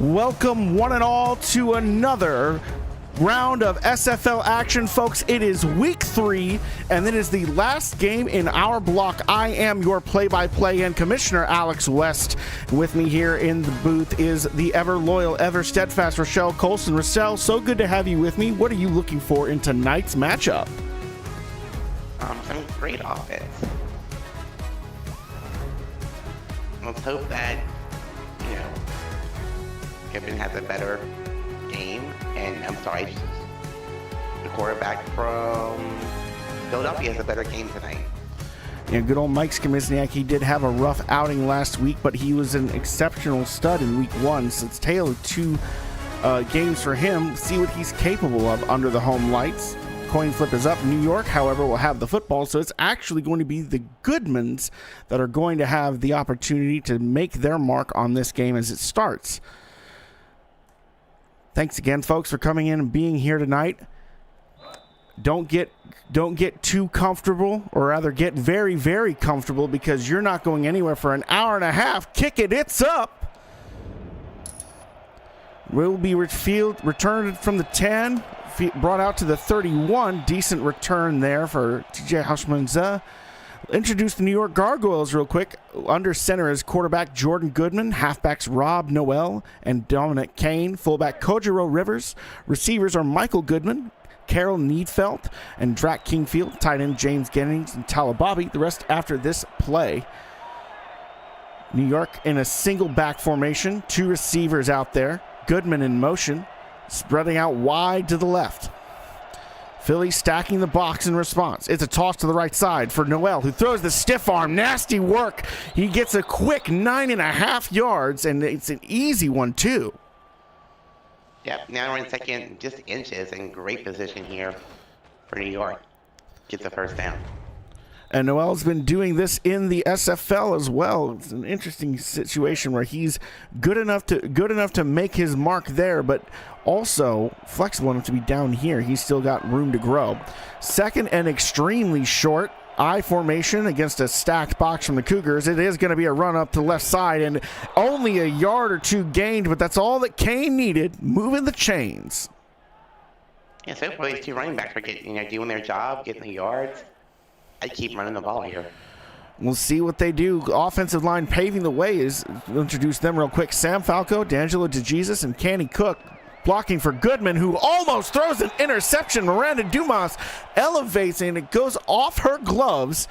Welcome one and all to another round of SFL action, folks. It is week 3 and it is the last game in our block. I am your play-by-play and Commissioner Alex West. With me here in the booth is the ever loyal, ever steadfast Rochelle Colson. Rochelle, so good to have you with me. What are you looking for in tonight's matchup? Some great offense. Let's hope that, Goodman has a better game, and the quarterback from Philadelphia has a better game tonight. Yeah, good old Mike Skamizniak. He did have a rough outing last week, but he was an exceptional stud in week 1. So it's tale of 2 games for him. See what he's capable of under the home lights. Coin flip is up. New York, however, will have the football, so it's actually going to be the Goodmans that are going to have the opportunity to make their mark on this game as it starts. Thanks again, folks, for coming in and being here tonight. Don't get too comfortable, or rather get very, very comfortable, because you're not going anywhere for an hour and a half. Kick it, it's up. Will be returned from the 10, brought out to the 31. Decent return there for TJ Hauschmanza. Introduce the New York Gargoyles real quick. Under center is quarterback Jordan Goodman, halfbacks Rob Noel and Dominic Kane, fullback Kojiro Rivers. Receivers are Michael Goodman, Carol Needfelt, and Drac Kingfield. Tight end James Gennings and Talababi. The rest after this play. New York in a single back formation. 2 receivers out there. Goodman in motion, spreading out wide to the left. Philly stacking the box in response. It's a toss to the right side for Noel, who throws the stiff arm. Nasty work. He gets a quick 9.5 yards, and it's an easy one, too. Yep, now we're in second, just inches, in great position here for New York. Get the first down. And Noel's been doing this in the SFL as well. It's an interesting situation where he's good enough to make his mark there, but also flexible enough to be down here. He's still got room to grow. Second and extremely short. I formation against a stacked box from the Cougars. It is going to be a run up to the left side, and only a yard or 2 gained, but that's all that Kane needed, moving the chains. Yeah, so far these 2 running backs are doing their job, getting the yards. I keep running the ball here. We'll see what they do. Offensive line paving the way is, we'll introduce them real quick. Sam Falco, D'Angelo DeJesus, and Canny Cook blocking for Goodman, who almost throws an interception. Miranda Dumas elevates, and it goes off her gloves.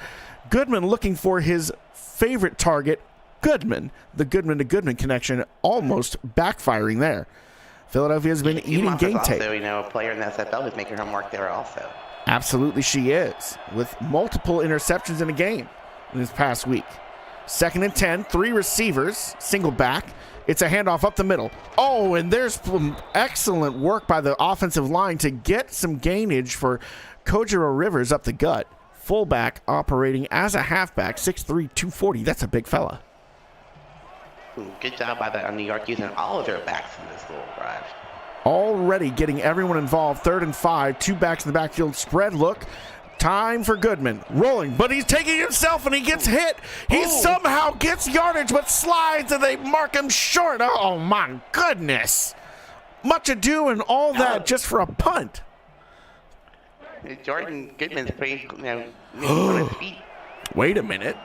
Goodman looking for his favorite target, Goodman. The Goodman to Goodman connection almost backfiring there. Philadelphia's been eating game tape. Also, a player in the SFL who's making her mark there also. Absolutely she is, with multiple interceptions in a game in this past week. 2nd and 10, 3 receivers, single back. It's a handoff up the middle. Oh, and there's some excellent work by the offensive line to get some gainage for Kojiro Rivers up the gut. Fullback operating as a halfback, 6'3", 240. That's a big fella. Good job by the New York using all of their backs in this little drive. Already getting everyone involved. 3rd and 5, 2 backs in the backfield. Spread look. Time for Goodman. Rolling, but he's taking himself, and he gets hit. He somehow gets yardage, but slides, and they mark him short. Oh, my goodness. Much ado and all that just for a punt. Jordan Goodman's pretty, on his feet. Wait a minute.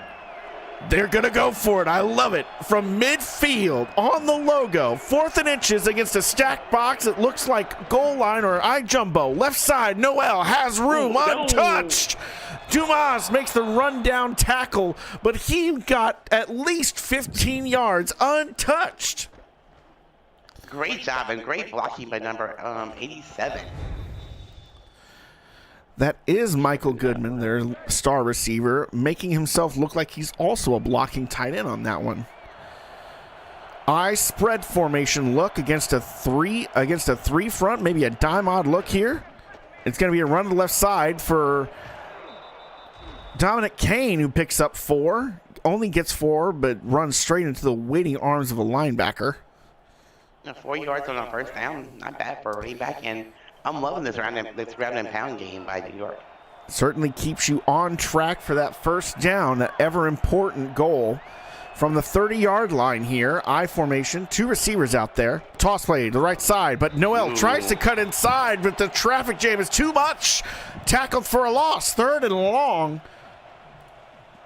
They're going to go for it. I love it. From midfield on the logo. 4th and inches against a stacked box. It looks like goal line or I jumbo. Left side, Noel has room. Untouched. Dumas makes the rundown tackle, but he got at least 15 yards untouched. Great job and great blocking by number 87. That is Michael Goodman, their star receiver, making himself look like he's also a blocking tight end on that one. I spread formation look against a 3 front, maybe a dime odd look here. It's going to be a run to the left side for Dominic Kane, who picks up 4. Only gets 4, but runs straight into the waiting arms of a linebacker. 4 yards on a first down, not bad for a running back, and I'm loving this ground and pound game by New York. Certainly keeps you on track for that first down, that ever important goal from the 30-yard line here. I formation, 2 receivers out there. Toss play to the right side, but Noel tries to cut inside, but the traffic jam is too much. Tackled for a loss, 3rd and long.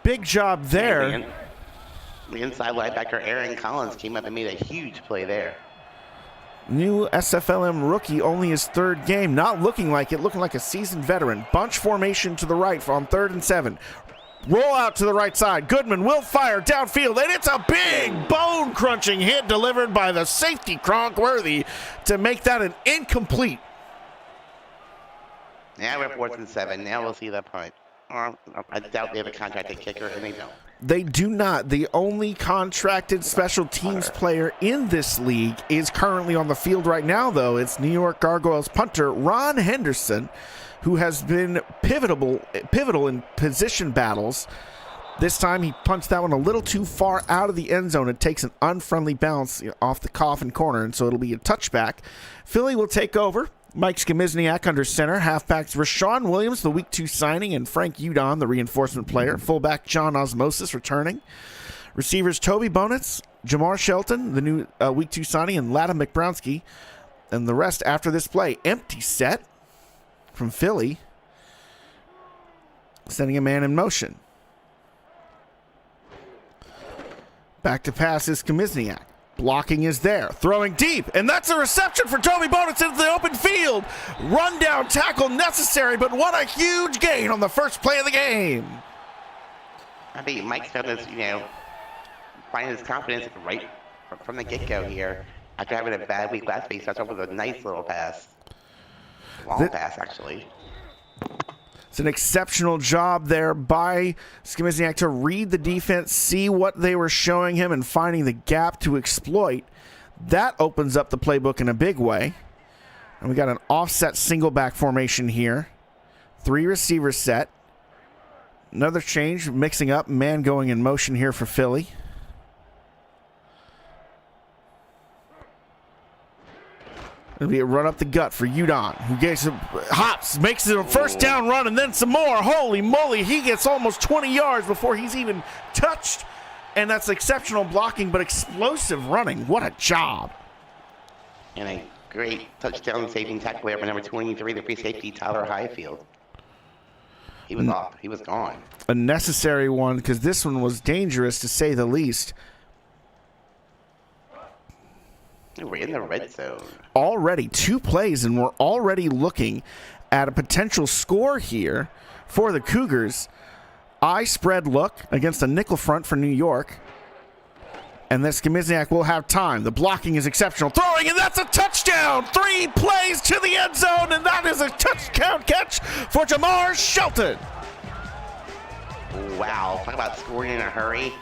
Big job there. The inside linebacker, Aaron Collins, came up and made a huge play there. New SFLm rookie, only his 3rd game. Not looking like it, looking like a seasoned veteran. Bunch formation to the right on 3rd and 7. Roll out to the right side. Goodman will fire downfield, and it's a big bone-crunching hit delivered by the safety Cronkworthy to make that an incomplete. Now we're 4th and 7. Now we'll see the punt. I doubt they have a contracted kicker, and they don't. They do not. The only contracted special teams player in this league is currently on the field right now, though. It's New York Gargoyles punter Ron Henderson, who has been pivotal in position battles. This time he punched that one a little too far out of the end zone. It takes an unfriendly bounce off the coffin corner, and so it'll be a touchback. Philly will take over. Mike Skimizniak under center. Halfbacks Rashawn Williams, the Week 2 signing, and Frank Udon, the reinforcement player. Fullback John Osmosis returning. Receivers Toby Bonitz, Jamar Shelton, the new Week 2 signing, and Lada McBrownski. And the rest after this play. Empty set from Philly. Sending a man in motion. Back to pass is Skimizniak. Blocking is there. Throwing deep. And that's a reception for Toby Bonitz into the open field. Rundown tackle necessary, but what a huge gain on the first play of the game. I think Mike's done this, finding his confidence right from the get-go here. After having a bad week last week, he starts off with a nice little pass. Long pass, actually. It's an exceptional job there by Skimizniak to read the defense, see what they were showing him, and finding the gap to exploit. That opens up the playbook in a big way. And we got an offset single back formation here. 3 receiver set. Another change, mixing up, man going in motion here for Philly. It'll be a run up the gut for Udon, who gets hops, makes it a first down run, and then some more. Holy moly, he gets almost 20 yards before he's even touched. And that's exceptional blocking, but explosive running. What a job. And a great touchdown saving tackle there for number 23, the free safety, Tyler Highfield. He was off. He was gone. A necessary one, because this one was dangerous, to say the least. We're in the red zone. Already 2 plays, and we're already looking at a potential score here for the Cougars. I spread look against a nickel front for New York. And then Skimizniak will have time. The blocking is exceptional. Throwing, and that's a touchdown! 3 plays to the end zone, and that is a touchdown catch for Jamar Shelton. Wow, talk about scoring in a hurry.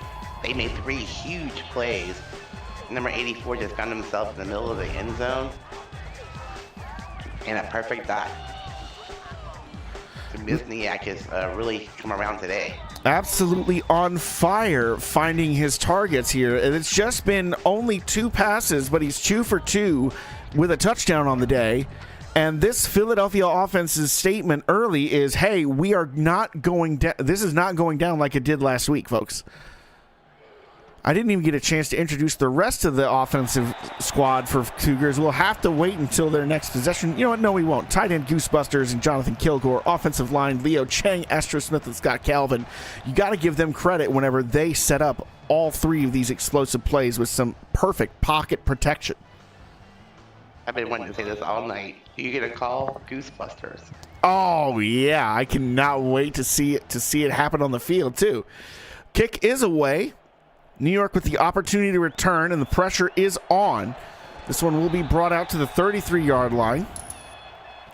They made 3 huge plays. Number 84 just found himself in the middle of the end zone. And a perfect dot. Skimizniak has really come around today. Absolutely on fire finding his targets here. And it's just been only 2 passes, but he's 2 for 2 with a touchdown on the day. And this Philadelphia offense's statement early is, hey, we are not going down. This is not going down like it did last week, folks. I didn't even get a chance to introduce the rest of the offensive squad for Cougars. We'll have to wait until their next possession. You know what? No, we won't. Tight end Goosebusters and Jonathan Kilgore. Offensive line Leo Chang, Astro Smith, and Scott Calvin. You got to give them credit whenever they set up all 3 of these explosive plays with some perfect pocket protection. I've been wanting to say this all night. You get a call, Goosebusters. Oh yeah, I cannot wait to see it happen on the field too. Kick is away. New York with the opportunity to return, and the pressure is on. This one will be brought out to the 33-yard line.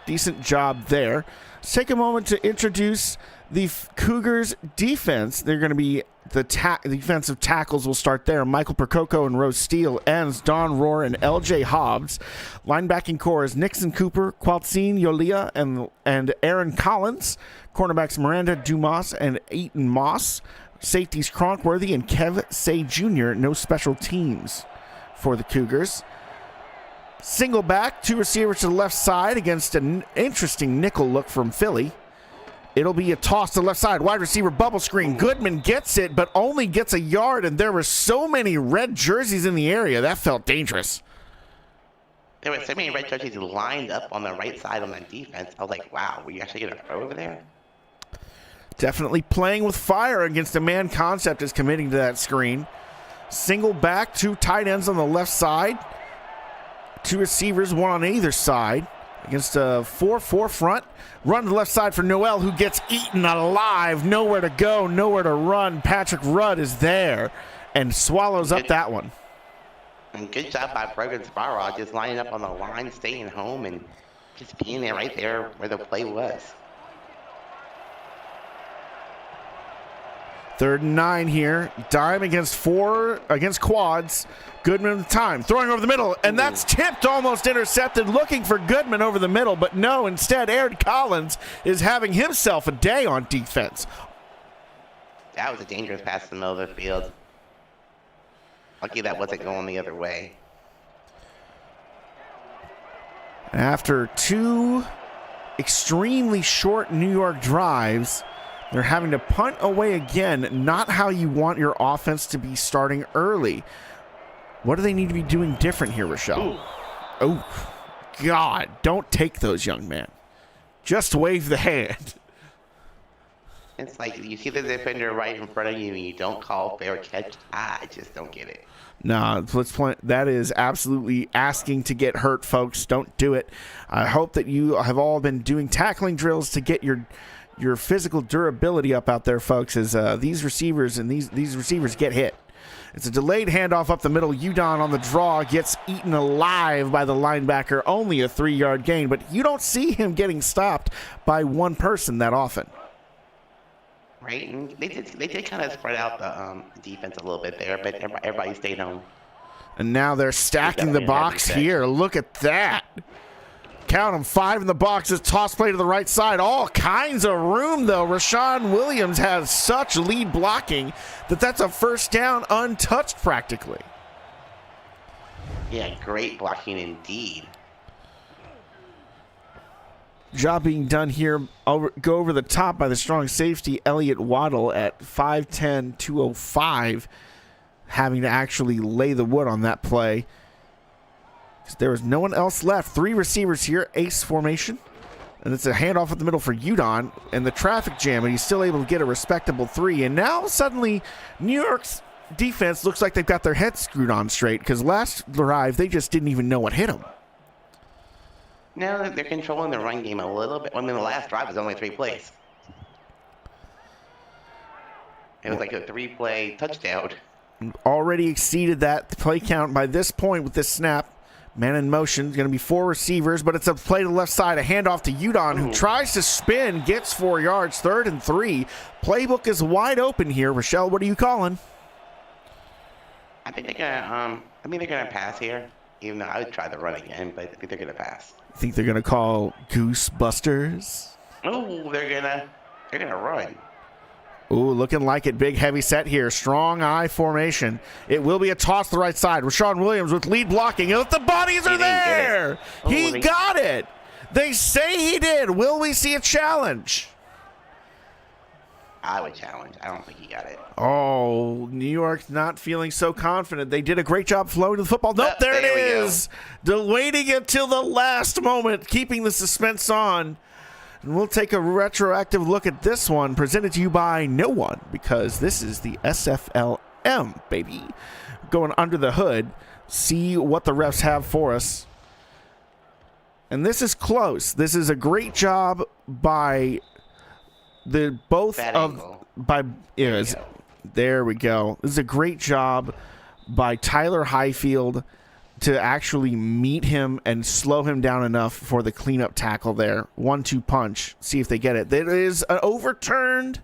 Decent job there. Let's take a moment to introduce the Cougars defense. They're going to be the defensive tackles will start there. Michael Percoco and Rose Steele. Ends Don Rohr and L.J. Hobbs. Linebacking core is Nixon Cooper, Qualtzine Yolia, and Aaron Collins. Cornerbacks Miranda Dumas and Eaton Moss. Safeties Cronkworthy and Kev Say Jr. No special teams for the Cougars. Single back, 2 receivers to the left side against an interesting nickel look from Philly. It'll be a toss to the left side. Wide receiver bubble screen. Goodman gets it, but only gets a yard, and there were so many red jerseys in the area. That felt dangerous. There were so many red jerseys lined up on the right side on that defense. I was like, wow, were you actually going to throw over there? Definitely playing with fire against a man concept is committing to that screen. Single back, 2 tight ends on the left side. 2 receivers, 1 on either side. Against a 4-4 front. Run to the left side for Noel, who gets eaten alive. Nowhere to go, nowhere to run. Patrick Rudd is there and swallows up that one. And good job by Brogan Sparrow, just lining up on the line, staying home, and just being there right there where the play was. 3rd and 9 here. Dime against quads. Goodman with time. Throwing over the middle, and that's tipped, almost intercepted. Looking for Goodman over the middle, but no, instead, Aaron Collins is having himself a day on defense. That was a dangerous pass in the middle of the field. Lucky that wasn't going the other way. After 2 extremely short New York drives, they're having to punt away again. Not how you want your offense to be starting early. What do they need to be doing different here, Rochelle? Oh, God. Don't take those, young man. Just wave the hand. It's like you see the defender right in front of you and you don't call fair catch. I just don't get it. No, let's play. That is absolutely asking to get hurt, folks. Don't do it. I hope that you have all been doing tackling drills to get your physical durability up out there, folks, as these receivers get hit. It's a delayed handoff up the middle. Udon on the draw gets eaten alive by the linebacker. Only a 3-yard gain, but you don't see him getting stopped by one person that often. Right, and they did kind of spread out the defense a little bit there, but everybody stayed home. And now they're stacking the box here. Look at that. Count them, 5 in the box. This toss play to the right side. All kinds of room, though. Rashawn Williams has such lead blocking that's a first down untouched practically. Yeah, great blocking indeed. Job being done here. Go over the top by the strong safety, Elliott Waddle, at 5'10", 205, having to actually lay the wood on that play. There was no one else left. 3 receivers here, ace formation. And it's a handoff at the middle for Udon and the traffic jam, and he's still able to get a respectable 3. And now suddenly New York's defense looks like they've got their heads screwed on straight, because last drive they just didn't even know what hit them. Now they're controlling the run game a little bit. I mean, the last drive was only 3 plays. It was like a 3-play touchdown. Already exceeded that play count by this point with this snap. Man in motion, going to be 4 receivers, but it's a play to the left side, a handoff to Udon, who tries to spin, gets 4 yards, 3rd and 3. Playbook is wide open here. Rochelle, what are you calling? I think they're gonna pass here. Even though I would try the run again, but I think they're gonna pass. I think they're going to call Goosebusters. Oh, they're gonna run. Ooh, looking like it. Big heavy set here. Strong eye formation. It will be a toss to the right side. Rashawn Williams with lead blocking. And the bodies are there. He got it. They say he did. Will we see a challenge? I would challenge. I don't think he got it. Oh, New York's not feeling so confident. They did a great job flowing to the football. Nope, there it is. Waiting until the last moment, keeping the suspense on. And we'll take a retroactive look at this one, presented to you by no one, because this is the SFLm, baby. Going under the hood, see what the refs have for us. And this is close. This is a great job by the both Bad of angle. by there we go. This is a great job by Tyler Highfield to actually meet him and slow him down enough for the cleanup tackle there. 1-2 punch. See if they get it. There is an overturned.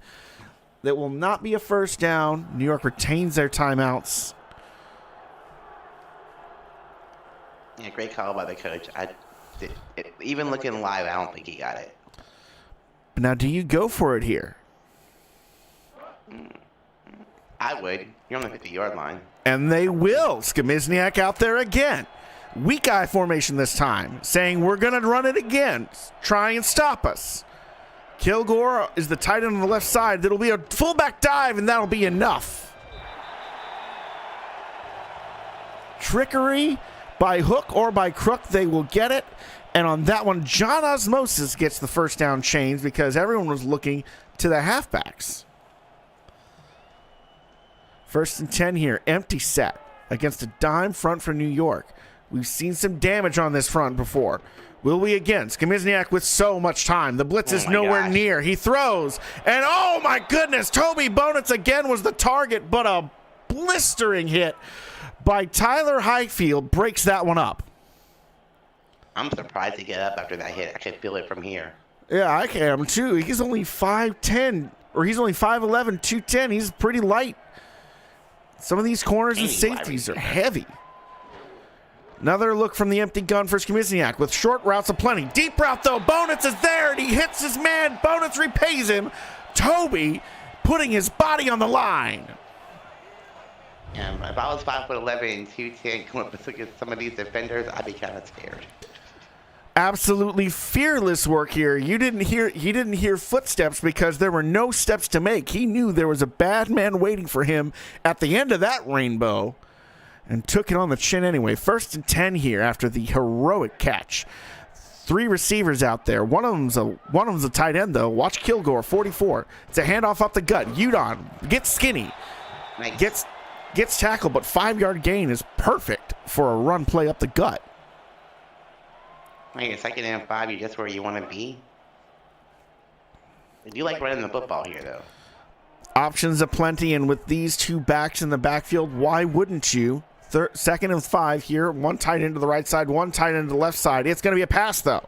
That will not be a first down. New York retains their timeouts. Yeah, great call by the coach. Even looking live, I don't think he got it. But now, do you go for it here? I would. You're on the 50-yard line. And they will. Skamizniak out there again. Weak eye formation this time, saying we're going to run it again. Try and stop us. Kilgore is the tight end on the left side. That'll be a fullback dive, and that'll be enough. Trickery by hook or by crook, they will get it. And on that one, John Osmosis gets the first down chains because everyone was looking to the halfbacks. 1st and 10 here. Empty set against a dime front for New York. We've seen some damage on this front before. Will we again? Skamizniak with so much time. The blitz is nowhere near. He throws. And oh my goodness, Toby Bonitz again was the target, but a blistering hit by Tyler Highfield breaks that one up. I'm surprised to get up after that hit. I can feel it from here. Yeah, I am too. He's only 5'10", or he's only 5'11", 210. He's pretty light. Some of these corners and safeties are heavy. Another look from the empty gun for Skamizniak with short routes aplenty. Deep route, though. Bonitz is there, and he hits his man. Bonitz repays him. Toby putting his body on the line. If I was 5'11" and 210 going up against some of these defenders, I'd be kind of scared. Absolutely fearless work here. He didn't hear footsteps because there were no steps to make. He knew there was a bad man waiting for him at the end of that rainbow and took it on the chin anyway. 1st and 10 here after the heroic catch. 3 receivers out there. One of them's a tight end though. Watch Kilgore, 44. It's a handoff up the gut. Udon gets skinny. Nice. Gets tackled, but 5-yard gain is perfect for a run play up the gut. Wait, 2nd and 5, you're just where you want to be? I do like running the football here, though. Options aplenty, and with these 2 backs in the backfield, why wouldn't you? 2nd and 5 here. 1 tight end to the right side, 1 tight end to the left side. It's going to be a pass, though.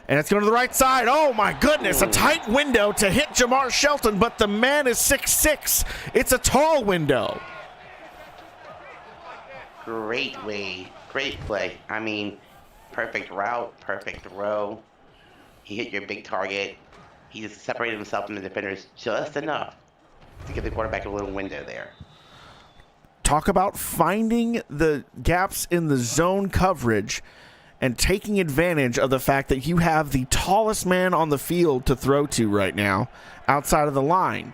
And it's going to the right side. Oh, my goodness. A tight window to hit Jamar Shelton, but the man is 6'6". It's a tall window. Great play. I mean, perfect route, perfect throw. He hit your big target. He just separated himself from the defenders just enough to give the quarterback a little window there. Talk about finding the gaps in the zone coverage and taking advantage of the fact that you have the tallest man on the field to throw to right now outside of the line,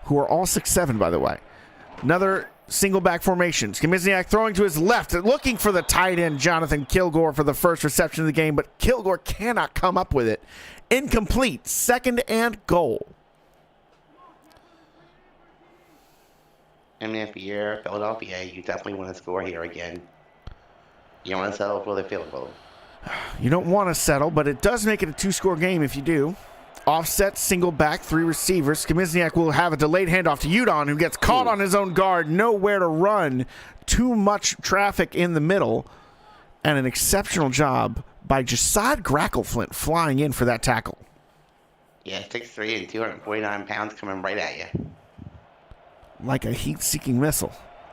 who are all 6'7", by the way. Another single back formation. Skamizniak throwing to his left, looking for the tight end, Jonathan Kilgore, for the first reception of the game, but Kilgore cannot come up with it. Incomplete. 2nd and goal. I mean, if you're Philadelphia, you definitely want to score here again. You don't want to settle for the field goal. You don't want to settle, but it does make it a 2-score game if you do. Offset, single back, 3 receivers. Skamizniak will have a delayed handoff to Udon, who gets caught on his own guard. Nowhere to run. Too much traffic in the middle. And an exceptional job by Jasad Grackleflint flying in for that tackle. Yeah, 6'3" and 249 pounds coming right at you. Like a heat-seeking missile.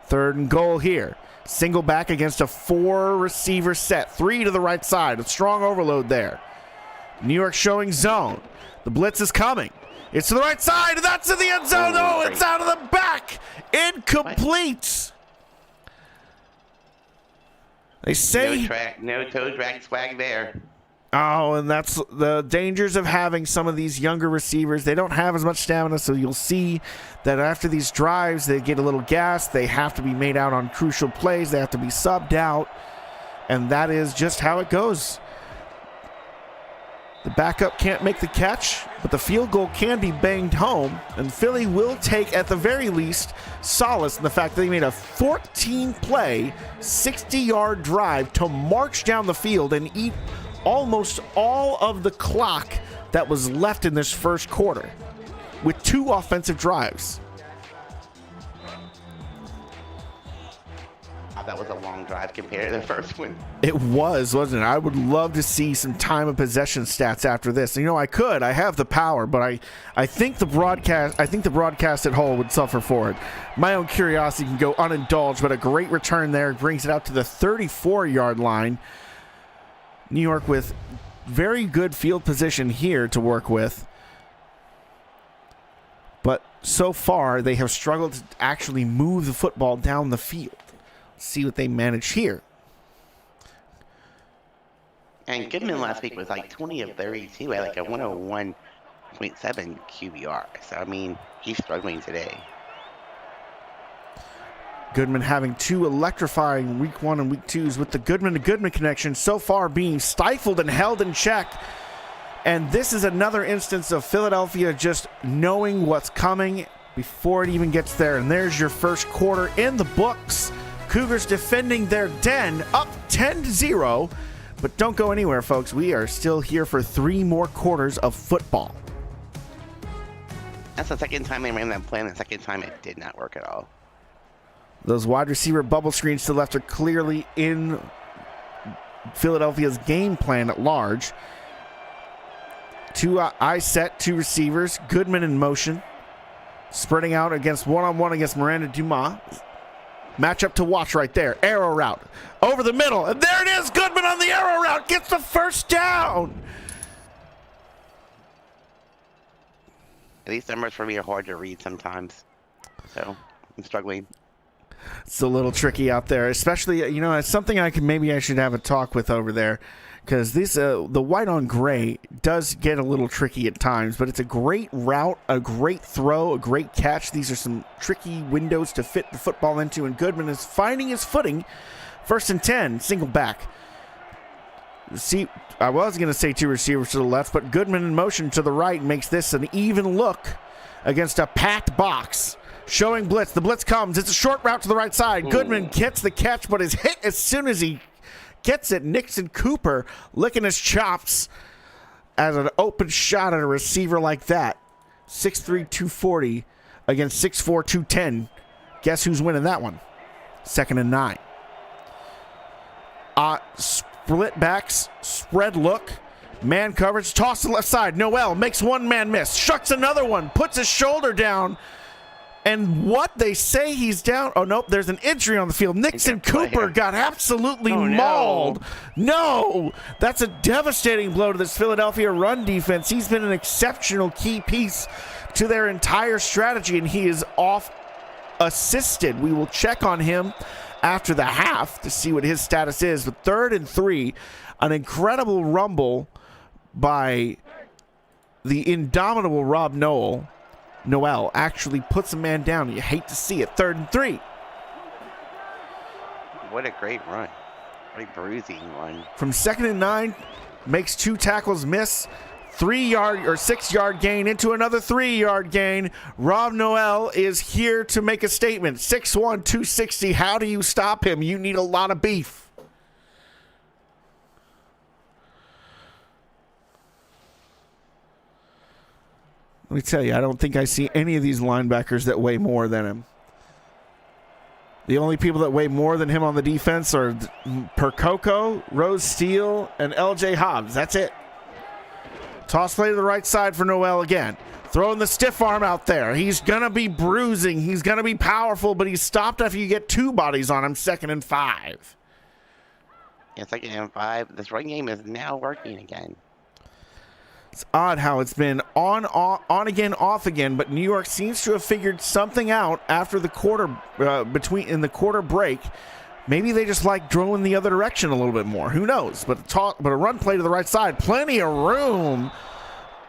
3rd and goal here. Single back against a 4-receiver set. 3 to the right side. A strong overload there. New York showing zone. The blitz is coming. It's to the right side, and that's in the end zone. Oh, it's out of the back. Incomplete. They say no toe drag swag there. Oh, and that's the dangers of having some of these younger receivers. They don't have as much stamina, so you'll see that after these drives, they get a little gassed. They have to be made out on crucial plays. They have to be subbed out, and that is just how it goes. The backup can't make the catch, but the field goal can be banged home, and Philly will take, at the very least, solace in the fact that they made a 14-play, 60-yard drive to march down the field and eat almost all of the clock that was left in this first quarter with 2 offensive drives. That was a long drive compared to the first one. It was, wasn't it? I would love to see some time of possession stats after this. You know, I have the power, but I think the broadcast at Hull would suffer for it. My own curiosity can go unindulged, but a great return there brings it out to the 34-yard line. New York with very good field position here to work with. But so far, they have struggled to actually move the football down the field. See what they manage here. And Goodman last week was like 20 of 32 at like a 101 0.7 QBR. So, I mean, he's struggling today. Goodman having two electrifying week 1 and week 2s with the Goodman to Goodman connection so far being stifled and held in check. And this is another instance of Philadelphia just knowing what's coming before it even gets there. And there's your first quarter in the books. Cougars defending their den, up 10-0. But don't go anywhere, folks. We are still here for 3 more quarters of football. That's the second time they ran that plan. The second time it did not work at all. Those wide receiver bubble screens to the left are clearly in Philadelphia's game plan at large. 2 eye set, 2 receivers. Goodman in motion. Spreading out against one-on-one against Miranda Dumas. Matchup to watch right there. Arrow route. Over the middle. And there it is. Goodman on the arrow route. Gets the first down. These numbers for me are hard to read sometimes. So, I'm struggling. It's a little tricky out there, especially, it's something I should have a talk with over there, because the white on gray does get a little tricky at times, but it's a great route, a great throw, a great catch. These are some tricky windows to fit the football into, and Goodman is finding his footing. 1st and 10, single back. See, I was going to say 2 receivers to the left, but Goodman in motion to the right makes this an even look against a packed box. Showing blitz. The blitz comes. It's a short route to the right side. Goodman gets the catch, but is hit as soon as he gets it. Nixon Cooper licking his chops as an open shot at a receiver like that. 6'3", 240 against 6'4", 210. Guess who's winning that one? 2nd and 9. Split backs, spread look. Man coverage, toss to the left side. Noel makes one man miss. Shucks another one. Puts his shoulder down. And what they say he's down. Oh, nope. There's an injury on the field. Nixon Cooper got absolutely mauled. No, that's a devastating blow to this Philadelphia run defense. He's been an exceptional key piece to their entire strategy, and he is off assisted. We will check on him after the half to see what his status is. But 3rd and 3, an incredible rumble by the indomitable Rob Noel actually puts a man down. You hate to see it. 3rd and 3. What a great run. What a bruising run. From 2nd and 9, makes 2 tackles miss. 3-yard or 6-yard gain into another 3-yard gain. Rob Noel is here to make a statement. 6'1", 260. How do you stop him? You need a lot of beef. Let me tell you, I don't think I see any of these linebackers that weigh more than him. The only people that weigh more than him on the defense are Percoco, Rose Steele, and L.J. Hobbs. That's it. Toss play to the right side for Noel again. Throwing the stiff arm out there. He's going to be bruising. He's going to be powerful, but he's stopped after you get 2 bodies on him. 2nd and 5. Yeah, 2nd and 5. This run game is now working again. It's odd how it's been on again, off again, but New York seems to have figured something out after the quarter in the quarter break. Maybe they just like drilling the other direction a little bit more. Who knows? But a run play to the right side, plenty of room,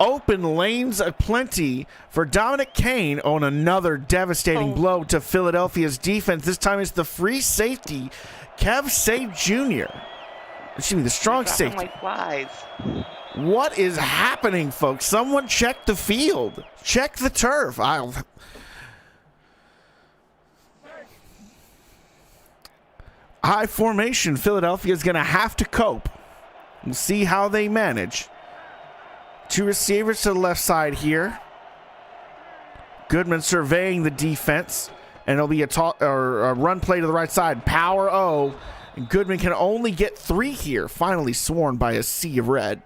open lanes aplenty for Dominic Kane on another devastating blow to Philadelphia's defense. This time it's the free safety, Kev Say Jr. Excuse me, the strong safety. Like flies. What is happening, folks? Someone check the field. Check the turf. High formation. Philadelphia is going to have to cope. We'll see how they manage. 2 receivers to the left side here. Goodman surveying the defense. And it'll be a run play to the right side. Power O. And Goodman can only get 3 here. Finally sworn by a sea of red.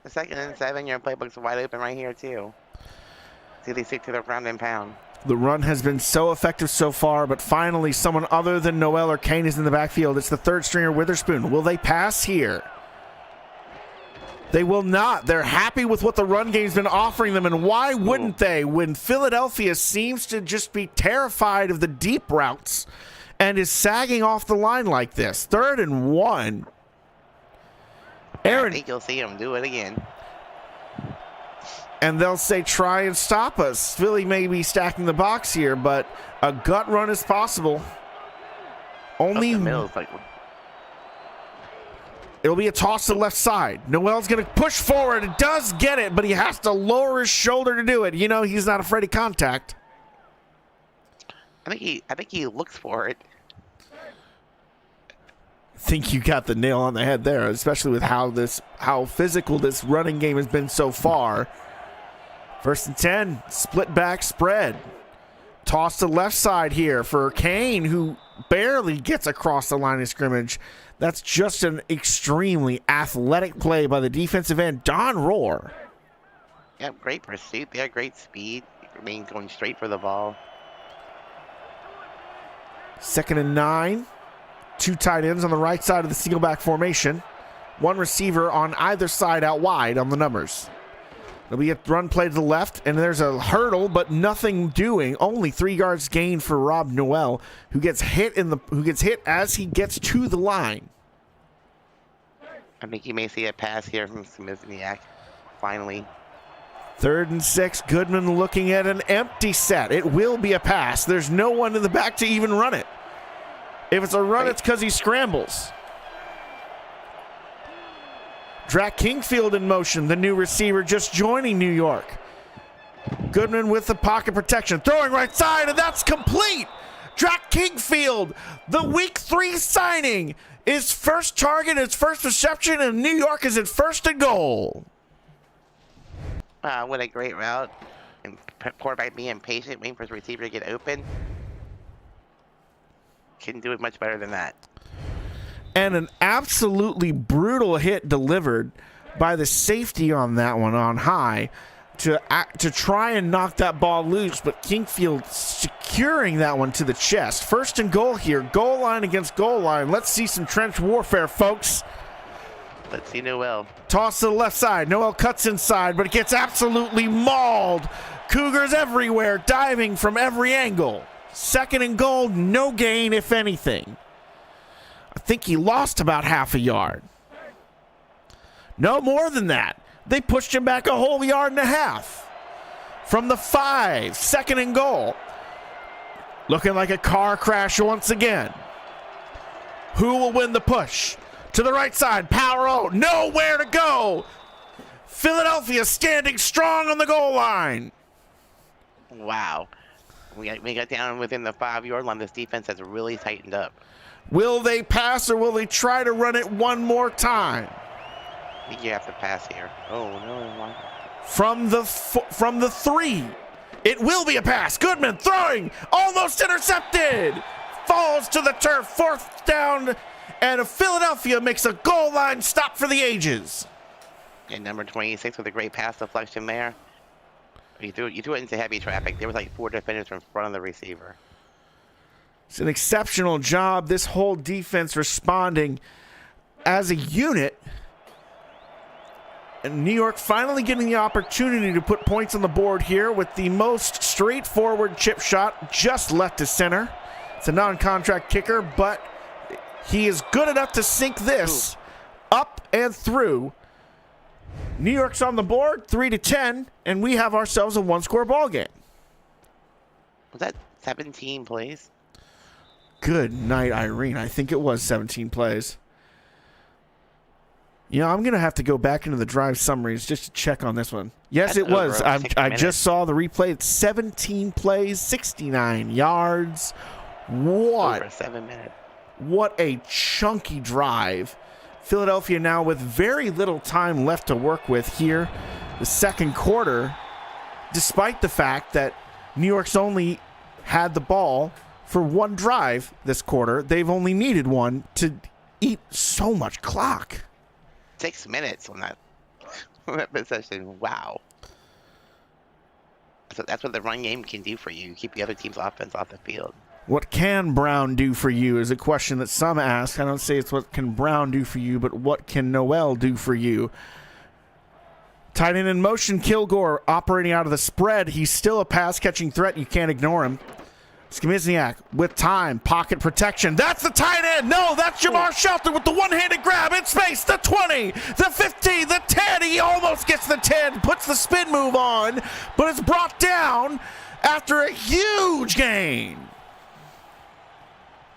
The 2nd and 7, your playbook's wide open right here, too. See, they stick to their ground and pound. The run has been so effective so far, but finally someone other than Noel or Kane is in the backfield. It's the 3rd stringer, Witherspoon. Will they pass here? They will not. They're happy with what the run game's been offering them, and why wouldn't they when Philadelphia seems to just be terrified of the deep routes and is sagging off the line like this? 3rd and 1. Aaron, I think you'll see him do it again. and they'll say, try and stop us. Philly may be stacking the box here, but a gut run is possible. Only Up the middle is like, it'll be a toss to the left side. Noel's going to push forward. It does get it, but he has to lower his shoulder to do it. You know, he's not afraid of contact. I think he looks for it. I think you got the nail on the head there, especially with how physical this running game has been so far. 1st and 10, split back spread. Toss to the left side here for Kane, who barely gets across the line of scrimmage. That's just an extremely athletic play by the defensive end, Don Rohr. Yeah, great pursuit there, great speed. Remain going straight for the ball. 2nd and 9. 2 tight ends on the right side of the single back formation. 1 receiver on either side out wide on the numbers. It'll be a run play to the left, and there's a hurdle, but nothing doing. Only 3 yards gained for Rob Noel, who gets hit as he gets to the line. I think you may see a pass here from Smithniak. Finally. 3rd and 6. Goodman looking at an empty set. It will be a pass. There's no one in the back to even run it. If it's a run, it's because he scrambles. Drac Kingfield in motion, the new receiver just joining New York. Goodman with the pocket protection, throwing right side, and that's complete. Drac Kingfield, the week 3 signing, is first target, his first reception, and New York is at 1st and goal. Wow, what a great route. And quarterback being patient, waiting for his receiver to get open. Couldn't do it much better than that. And an absolutely brutal hit delivered by the safety on that one on high to try and knock that ball loose, but Kingfield securing that one to the chest. 1st and goal here, goal line against goal line. Let's see some trench warfare, folks. Let's see Noel. Toss to the left side. Noel cuts inside, but it gets absolutely mauled. Cougars everywhere, diving from every angle. 2nd and goal, no gain, if anything. I think he lost about half a yard. No more than that. They pushed him back a whole yard and a half. From the 5, 2nd and goal. Looking like a car crash once again. Who will win the push? To the right side, power out, nowhere to go. Philadelphia standing strong on the goal line. Wow. We got down within the 5-yard line. This defense has really tightened up. Will they pass or will they try to run it one more time? I think you have to pass here. Oh, no. From the 3. It will be a pass. Goodman throwing, almost intercepted. Falls to the turf, 4th down, and Philadelphia makes a goal line stop for the ages. And number 26 with a great pass deflection there. You threw it into heavy traffic. There was like 4 defenders in front of the receiver. It's an exceptional job. This whole defense responding as a unit. And New York finally getting the opportunity to put points on the board here with the most straightforward chip shot just left to center. It's a non-contract kicker, but he is good enough to sink this up and through. New York's on the board, 3-10, and we have ourselves a 1-score ball game. Was that 17 plays? Good night, Irene. I think it was 17 plays. You know, I'm going to have to go back into the drive summaries just to check on this one. Yes, it was. I just saw the replay. It's 17 plays, 69 yards. What? Over 7 minutes. What a chunky drive. Philadelphia now with very little time left to work with here. The 2nd quarter, despite the fact that New York's only had the ball for 1 drive this quarter. They've only needed 1 to eat so much clock. 6 minutes on that possession. Wow. So that's what the run game can do for you. Keep the other team's offense off the field. What can Brown do for you is a question that some ask. I don't say it's what can Brown do for you, but what can Noel do for you? Tight end in motion, Kilgore operating out of the spread. He's still a pass-catching threat. You can't ignore him. Skmizniak with time, pocket protection. That's the tight end. No, that's Jamar Shelton with the one-handed grab in space. The 20, the 15, the 10. He almost gets the 10, puts the spin move on, but it's brought down after a huge gain.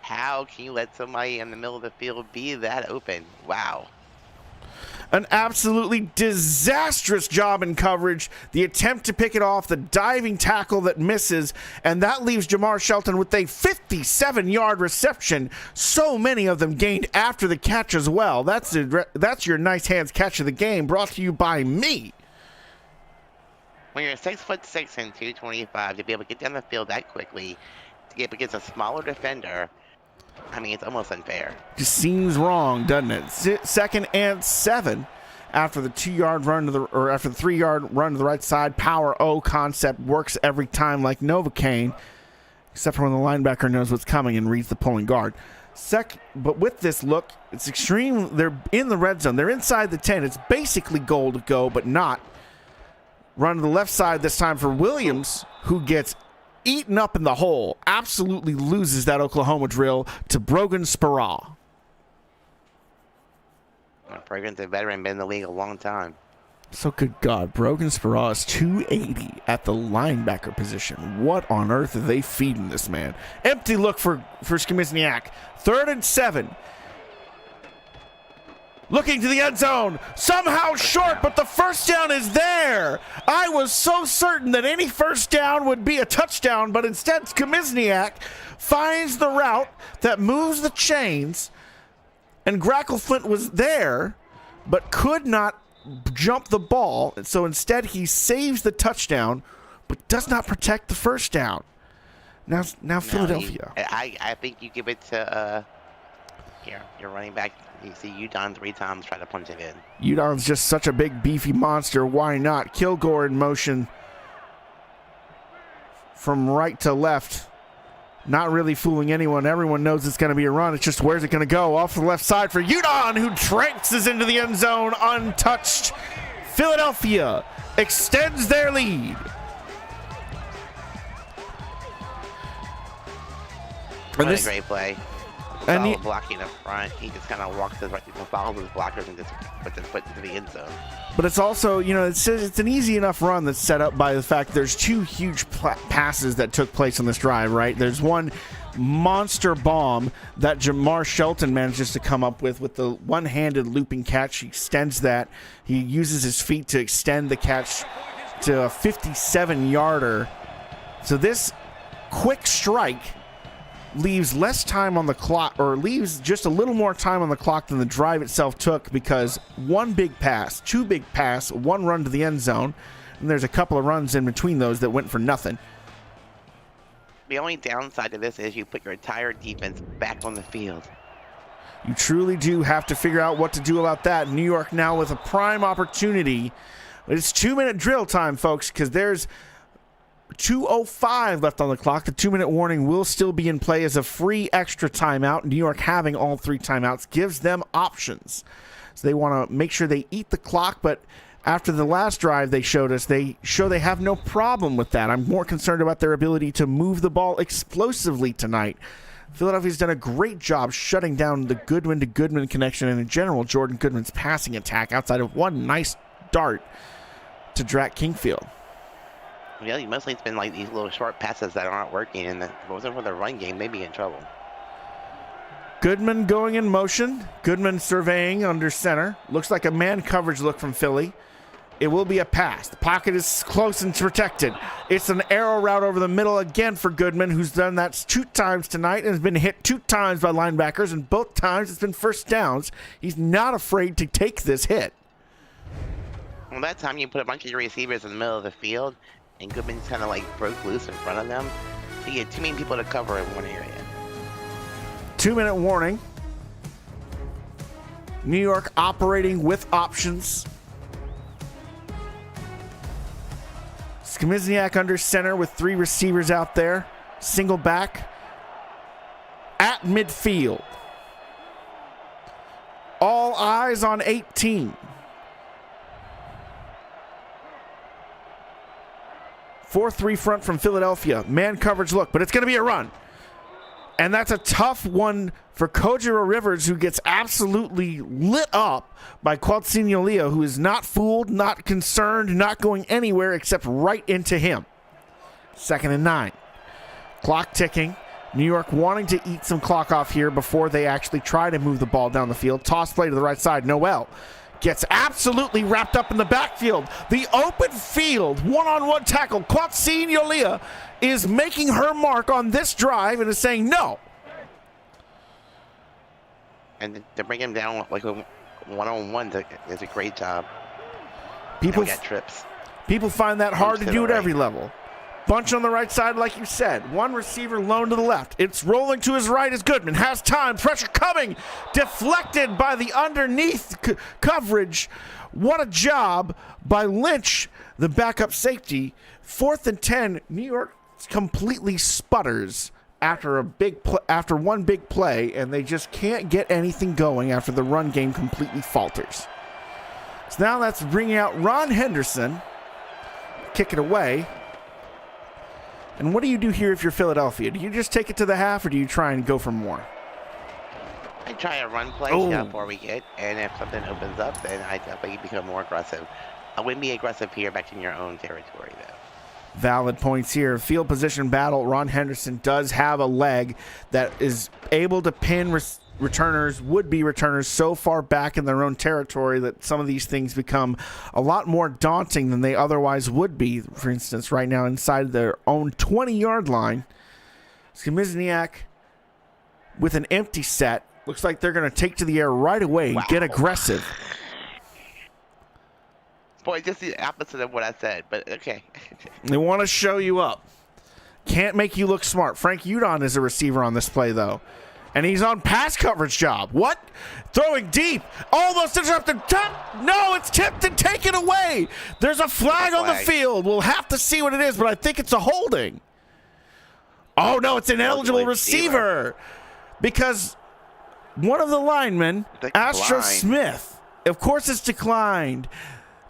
How can you let somebody in the middle of the field be that open? Wow. An absolutely disastrous job in coverage. The attempt to pick it off, the diving tackle that misses, and that leaves Jamar Shelton with a 57-yard reception. So many of them gained after the catch as well. That's your nice hands catch of the game, brought to you by me. When you're 6'6" and 225, to be able to get down the field that quickly, to get up against a smaller defender, I mean, it's almost unfair. Just seems wrong, doesn't it? Second and 7 after the 2-yard run after the 3-yard run to the right side. Power O concept works every time like Novocaine, except for when the linebacker knows what's coming and reads the pulling guard. But with this look, it's extreme. They're in the red zone. They're inside the 10. It's basically goal to go, but not. Run to the left side this time for Williams, who gets eaten up in the hole, absolutely loses that Oklahoma drill to Brogan Speraw. Brogan's a veteran, been in the league a long time. So good God, Brogan Speraw is 280 at the linebacker position. What on earth are they feeding this man? Empty look for Skmizniak. 3rd and 7. Looking to the end zone, somehow short, but the first down is there. I was so certain that any first down would be a touchdown, but instead Skmizniak finds the route that moves the chains, and Grackleflint was there, but could not jump the ball. So instead he saves the touchdown, but does not protect the first down. Now Philadelphia. I think you give it to your running back. You see Udon 3 times try to punch it in. Udon's just such a big, beefy monster. Why not? Kilgore in motion from right to left. Not really fooling anyone. Everyone knows it's going to be a run. It's just where's it going to go? Off the left side for Udon, who trances into the end zone untouched. Philadelphia extends their lead. What a great play. And blocking up front, he just kind of walks his right, follows his blockers and just puts his foot into the end zone. But it's also, it's an easy enough run that's set up by the fact there's 2 huge passes that took place on this drive, right? There's one monster bomb that Jamar Shelton manages to come up with the one-handed looping catch. He extends that. He uses his feet to extend the catch to a 57-yarder. So this quick strike leaves less time on the clock, or leaves just a little more time on the clock than the drive itself took, because 1 big pass, 2 big pass, 1 run to the end zone, and there's a couple of runs in between those that went for nothing. The only downside to this is you put your entire defense back on the field. You truly do have to figure out what to do about that. New York now with a prime opportunity. It's 2-minute drill time, folks, because there's 2:05 left on the clock. The 2-minute warning will still be in play as a free extra timeout. New York having all 3 timeouts gives them options. So they want to make sure they eat the clock, but after the last drive they showed us, they have no problem with that. I'm more concerned about their ability to move the ball explosively tonight. Philadelphia's done a great job shutting down the Goodwin to Goodman connection and in general Jordan Goodman's passing attack outside of one nice dart to Drac Kingfield. Yeah, mostly it's been like these little short passes that aren't working, and if it wasn't for the run game, they'd be in trouble. Goodman going in motion. Goodman surveying under center. Looks like a man coverage look from Philly. It will be a pass. The pocket is close and protected. It's an arrow route over the middle again for Goodman, who's done that 2 times tonight and has been hit 2 times by linebackers, and both times it's been first downs. He's not afraid to take this hit. Well, that time you put a bunch of your receivers in the middle of the field, and Goodman's kind of like broke loose in front of them. So you had too many people to cover in one area. 2-minute warning. New York operating with options. Skmizniak under center with 3 receivers out there. Single back at midfield. All eyes on 18. 4-3 front from Philadelphia. Man coverage look, but it's going to be a run. And that's a tough one for Kojiro Rivers, who gets absolutely lit up by Quatsinho Leo, who is not fooled, not concerned, not going anywhere except right into him. 2nd and 9. Clock ticking. New York wanting to eat some clock off here before they actually try to move the ball down the field. Toss play to the right side. Noel gets absolutely wrapped up in the backfield. The open field, one-on-one tackle. Quatsinho Leo is making her mark on this drive and is saying no. And to bring him down like a one-on-one is a great job. People got trips. People find that hard to do at right. every level. Bunch on the right side, like you said. One receiver lone to the left. It's rolling to his right as Goodman has time. Pressure coming. Deflected by the underneath coverage. What a job by Lynch, the backup safety. 4th and 10. New York completely sputters after one big play, and they just can't get anything going after the run game completely falters. So now that's bringing out Ron Henderson. Kick it away. And what do you do here if you're Philadelphia? Do you just take it to the half, or do you try and go for more? I try a run play before we get, and if something opens up, then I definitely become more aggressive. I wouldn't be aggressive here back in your own territory, though. Valid points here. Field position battle. Ron Henderson does have a leg that is able to pin returners, would-be returners, so far back in their own territory that some of these things become a lot more daunting than they otherwise would be. For instance, right now inside their own 20-yard line, Skimizniak with an empty set. Looks like they're going to take to the air right away and get aggressive. Boy, just the opposite of what I said, but okay. They want to show you up. Can't make you look smart. Frank Udon is a receiver on this play, though. And he's on pass coverage job. What? Throwing deep. Almost interrupted. No, it's tipped and taken away. There's a flag on the field. We'll have to see what it is, but I think it's a holding. Oh, no, it's an eligible receiver. Because one of the linemen, Astro Smith, of course it's declined.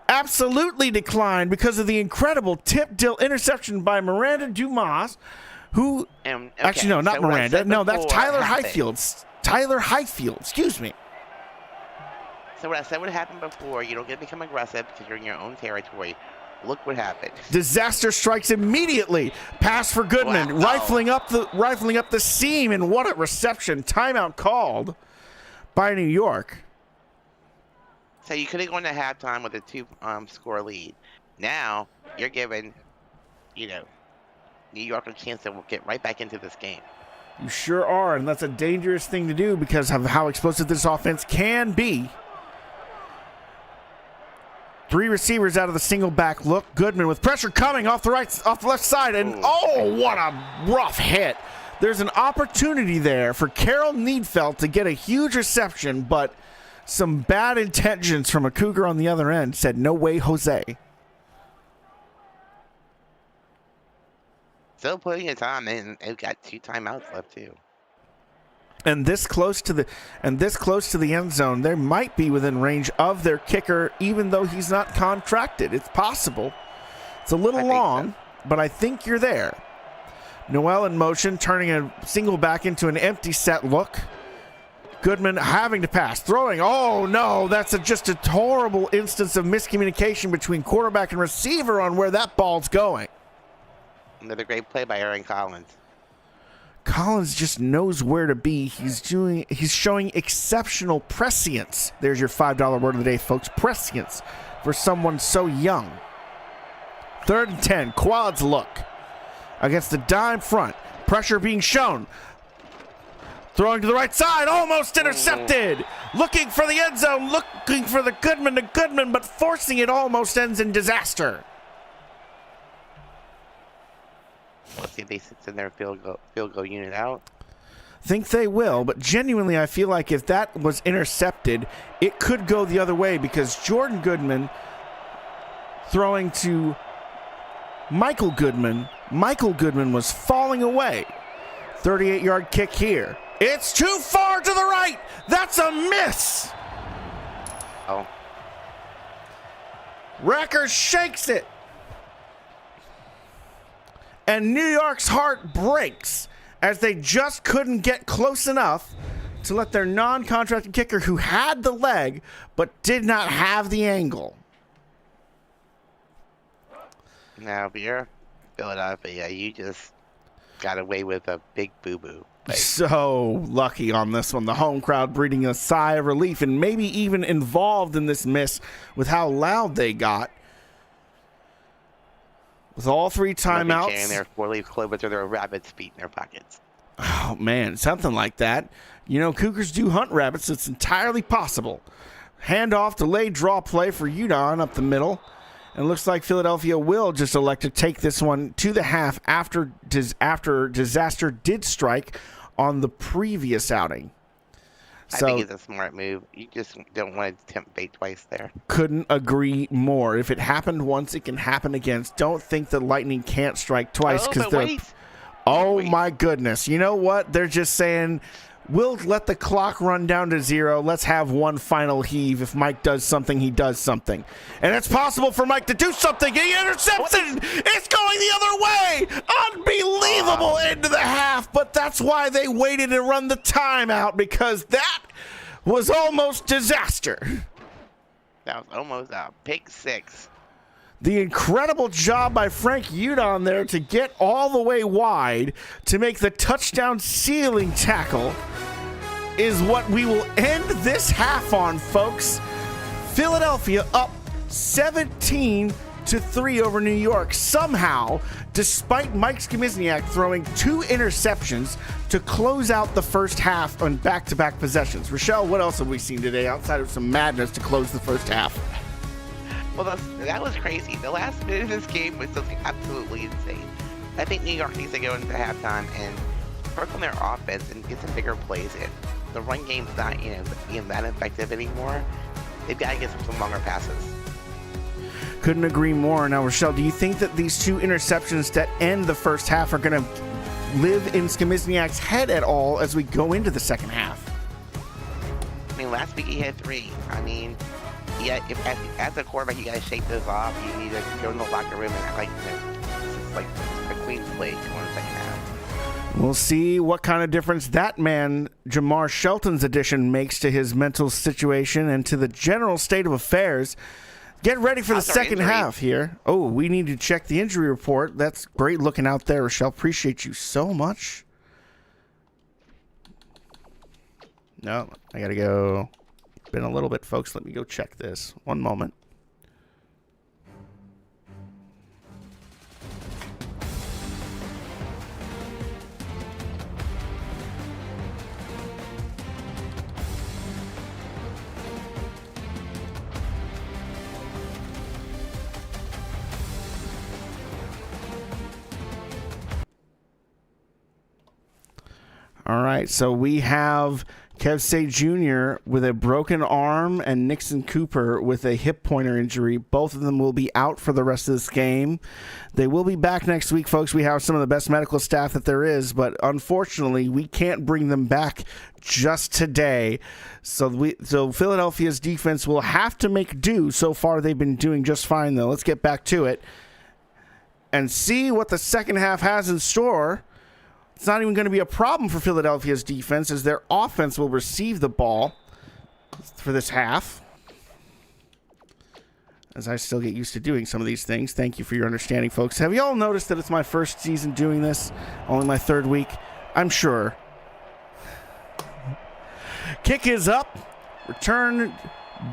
Absolutely declined because of the incredible tip-dill interception by Miranda Dumas, who actually, no, not Miranda. No, that's Tyler Highfield. Tyler Highfield, excuse me. So what I said would happen before, you don't get to become aggressive because you're in your own territory. Look what happened. Disaster strikes immediately. Pass for Goodman, rifling up the seam, and what a reception. Timeout called by New York. So you could have gone to halftime with a 2-score lead. Now you're giving, New York a chance to get right back into this game. You sure are, and that's a dangerous thing to do because of how explosive this offense can be. 3 receivers out of the single back look. Goodman with pressure coming off the left side, and what a rough hit. There's an opportunity there for Carol Needfeld to get a huge reception, but some bad intentions from a Cougar on the other end said, no way, Jose. Still putting it on, and they've got 2 timeouts left too. And this close to the end zone, they might be within range of their kicker, even though he's not contracted. It's possible. It's a little long, but I think you're there. Noel in motion, turning a single back into an empty set look. Goodman having to pass, throwing. Oh, no, that's just a horrible instance of miscommunication between quarterback and receiver on where that ball's going. Another great play by Aaron Collins. Collins just knows where to be. He's showing exceptional prescience. There's your $5 word of the day, folks. Prescience for someone so young. 3rd and 10, quads look against the dime front. Pressure being shown. Throwing to the right side, almost intercepted. Looking for the end zone, looking for the Goodman to Goodman, but forcing it almost ends in disaster. Let's see if they send their field goal unit out. Think they will, but genuinely I feel like if that was intercepted, it could go the other way because Jordan Goodman throwing to Michael Goodman. Michael Goodman was falling away. 38-yard kick here. It's too far to the right. That's a miss. Oh. Racker shakes it. And New York's heart breaks as they just couldn't get close enough to let their non-contracted kicker, who had the leg but did not have the angle. Now, if you're Philadelphia, you just got away with a big boo-boo. So lucky on this one. The home crowd breathing a sigh of relief and maybe even involved in this miss with how loud they got. With all three timeouts. Carrying their four-leaf clovers or their rabbits' feet in their pockets. Oh, man, something like that. You know, Cougars do hunt rabbits, so it's entirely possible. Handoff, delayed draw play for Udon up the middle. And it looks like Philadelphia will just elect to take this one to the half after disaster did strike on the previous outing. I think it's a smart move. You just don't want to tempt fate twice there. Couldn't agree more. If it happened once, it can happen again. Don't think the Lightning can't strike twice. My goodness. You know what? They're just saying, we'll let the clock run down to 0. Let's have one final heave. If Mike does something, he does something. And it's possible for Mike to do something. He intercepts it. It's going the other way. Unbelievable into the half. But that's why they waited to run the timeout, because that was almost disaster. That was almost a pick 6. The incredible job by Frank Udon there to get all the way wide to make the touchdown sealing tackle is what we will end this half on, folks. Philadelphia up 17-3 over New York. Somehow, despite Mike Skimizniak throwing 2 interceptions to close out the first half on back-to-back possessions. Rochelle, what else have we seen today outside of some madness to close the first half? Well, that was crazy. The last minute of this game was something absolutely insane. I think New York needs to go into halftime and work on their offense and get some bigger plays in. The run game's not, being that effective anymore. They've got to get some longer passes. Couldn't agree more. Now, Rochelle, do you think that these 2 interceptions that end the first half are going to live in Skimizniak's head at all as we go into the second half? I mean, last week he had 3. I mean, yeah, as a quarterback, you gotta shake this off. You need to go in the locker room and act like this is like a clean slate going in the second half. We'll see what kind of difference that man, Jamar Shelton's addition, makes to his mental situation and to the general state of affairs. Get ready for the second half here. Oh, we need to check the injury report. That's great looking out there, Rochelle. Appreciate you so much. No, I gotta go. Been a little bit, folks. Let me go check this. One moment. All right, so we have Kev Say Jr. with a broken arm and Nixon Cooper with a hip pointer injury. Both of them will be out for the rest of this game. They will be back next week, folks. We have some of the best medical staff that there is, but unfortunately, we can't bring them back just today. So Philadelphia's defense will have to make do. So far, they've been doing just fine, though. Let's get back to it and see what the second half has in store. It's not even going to be a problem for Philadelphia's defense, as their offense will receive the ball for this half. As I still get used to doing some of these things. Thank you for your understanding, folks. Have you all noticed that it's my first season doing this? Only my 3rd week? I'm sure. Kick is up. Returned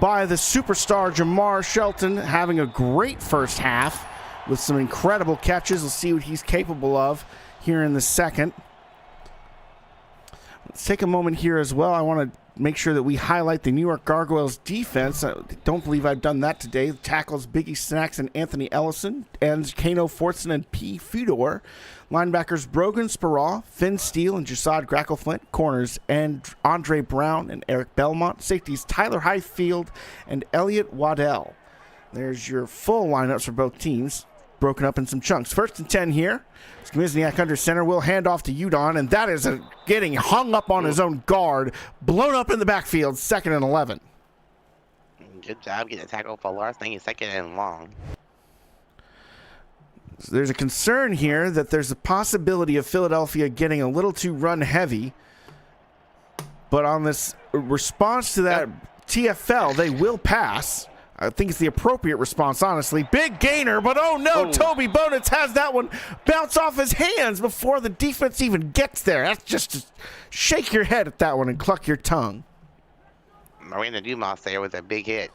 by the superstar Jamar Shelton, having a great first half with some incredible catches. We'll see what he's capable of here in the second. Let's take a moment here as well. I want to make sure that we highlight the New York Gargoyles defense. I don't believe I've done that today. Tackles Biggie Snacks and Anthony Ellison, and Kano Fortson and P. Fedor. Linebackers Brogan Sparraw, Finn Steele, and Jasad Grackleflint. Corners and Andre Brown and Eric Belmont. Safeties Tyler Highfield and Elliot Waddell. There's your full lineups for both teams, broken up in some chunks. 1st and 10 here. Skimizniak under center will hand off to Udon, and that is getting hung up on his own guard, blown up in the backfield. 2nd and 11. Good job getting a tackle for last thing. 2nd and long. There's a concern here that there's a possibility of Philadelphia getting a little too run heavy. But on this response to that TFL, they will pass. I think it's the appropriate response, honestly. Big gainer, but oh no, Toby Bonitz has that one bounce off his hands before the defense even gets there. That's just to shake your head at that one and cluck your tongue. Miranda Dumas there with a big hit.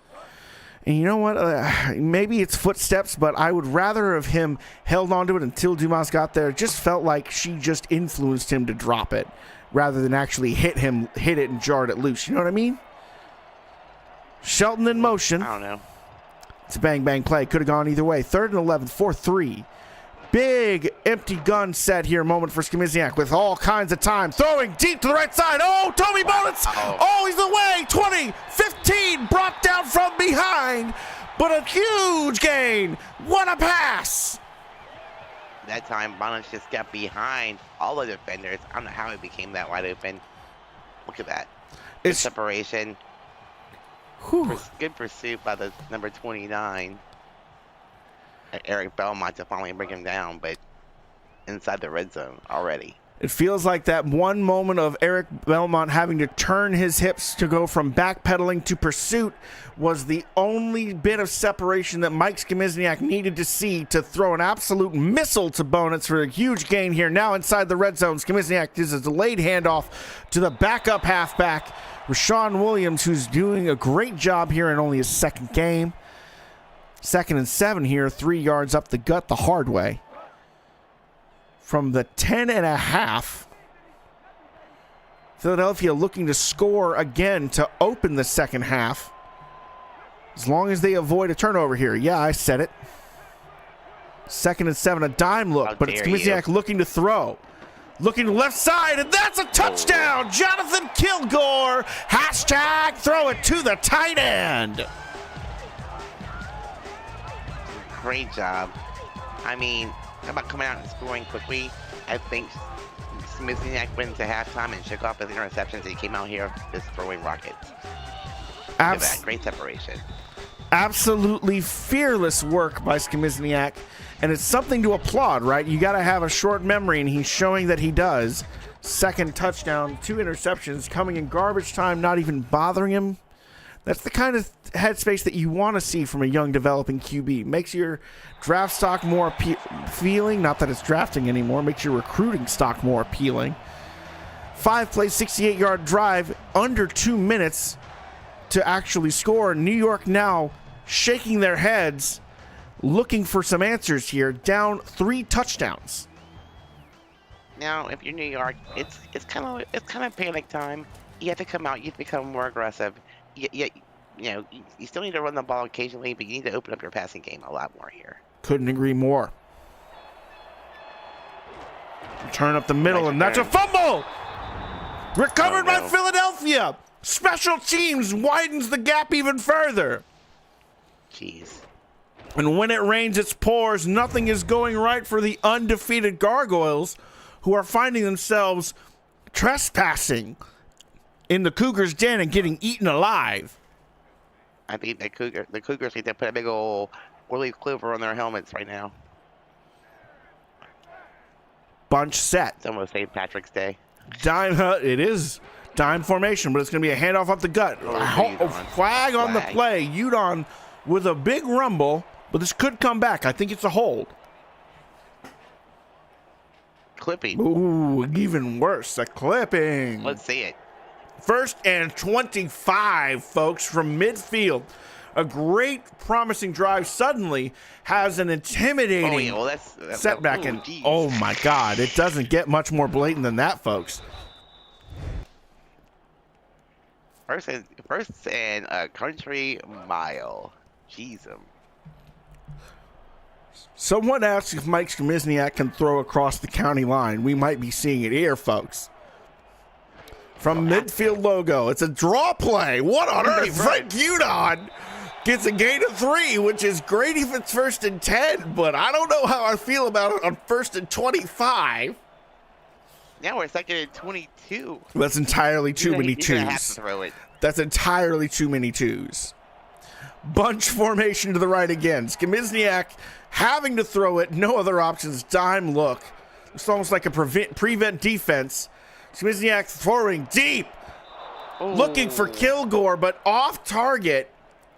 And you know what? Maybe it's footsteps, but I would rather have him held onto it until Dumas got there. It just felt like she just influenced him to drop it rather than actually hit it and jarred it loose. You know what I mean? Shelton in motion. I don't know. It's a bang-bang play. Could have gone either way. 3rd and 11, 4-3. Big empty gun set here. Moment for Skimizniak with all kinds of time. Throwing deep to the right side. Oh, Toby Bonitz. Oh, he's away. 20, 15. Brought down from behind. But a huge gain. What a pass. That time, Bonitz just got behind all the defenders. I don't know how it became that wide open. Look at that. Good separation. Good pursuit by the number 29. Eric Belmont to finally bring him down, but inside the red zone already. It feels like that one moment of Eric Belmont having to turn his hips to go from backpedaling to pursuit was the only bit of separation that Mike Skimizniak needed to see to throw an absolute missile to Bonitz for a huge gain here. Now inside the red zone, Skimizniak does a delayed handoff to the backup halfback, Rashawn Williams, who's doing a great job here in only his second game. 2nd and 7 here, 3 yards up the gut the hard way. From the 10.5, Philadelphia looking to score again to open the second half. As long as they avoid a turnover here. Yeah, I said it. 2nd and 7, a dime look, but it's Skimizniak looking to throw. Looking to left side, and that's a touchdown! Jonathan Kilgore! Hashtag throw it to the tight end! Great job. I mean, how about coming out and scoring quickly? I think Skimizniak went into halftime and shook off his interceptions. He came out here just throwing rockets. Look at that. Great separation. Absolutely fearless work by Skimizniak, and it's something to applaud, right? You got to have a short memory, and he's showing that he does. 2nd touchdown, 2 interceptions, coming in garbage time, not even bothering him. That's the kind of headspace that you want to see from a young developing QB. Makes your draft stock more appealing. Not that it's drafting anymore. Makes your recruiting stock more appealing. 5-play, 68-yard drive, under 2 minutes to actually score. New York now shaking their heads, looking for some answers here. Down 3 touchdowns. Now, if you're New York, it's kind of panic time. You have to come out. You have to become more aggressive. You still need to run the ball occasionally, but you need to open up your passing game a lot more here. Couldn't agree more. Turn up the middle, and that's a fumble! Recovered by Philadelphia! Special teams widens the gap even further. Jeez. And when it rains, it pours. Nothing is going right for the undefeated Gargoyles, who are finding themselves trespassing in the Cougars' den and getting eaten alive. I think the Cougars need to put a big old four-leaf clover on their helmets right now. Bunch set. It's almost St. Patrick's Day. Dime, it is dime formation, but it's going to be a handoff up the gut. Flag on the play. Udon with a big rumble, but this could come back. I think it's a hold. Clipping. Ooh, even worse, a clipping. Let's see it. 1st and 25, folks, from midfield. A great, promising drive suddenly has an intimidating setback. And oh my God, it doesn't get much more blatant than that, folks. First and a country mile. Jeez. Someone asked if Mike Skimizniak can throw across the county line. We might be seeing it here, folks. From midfield logo. It's a draw play. What on earth? Frank Udon gets a gain of 3, which is great if it's 1st and 10, but I don't know how I feel about it on 1st and 25. Now we're 2nd and 22. That's entirely too many twos. Have to throw it. That's entirely too many twos. Bunch formation to the right again. Skimizniak having to throw it. No other options. Dime look. It's almost like a prevent defense. Skimizniak throwing deep. Looking for Kilgore, but off target.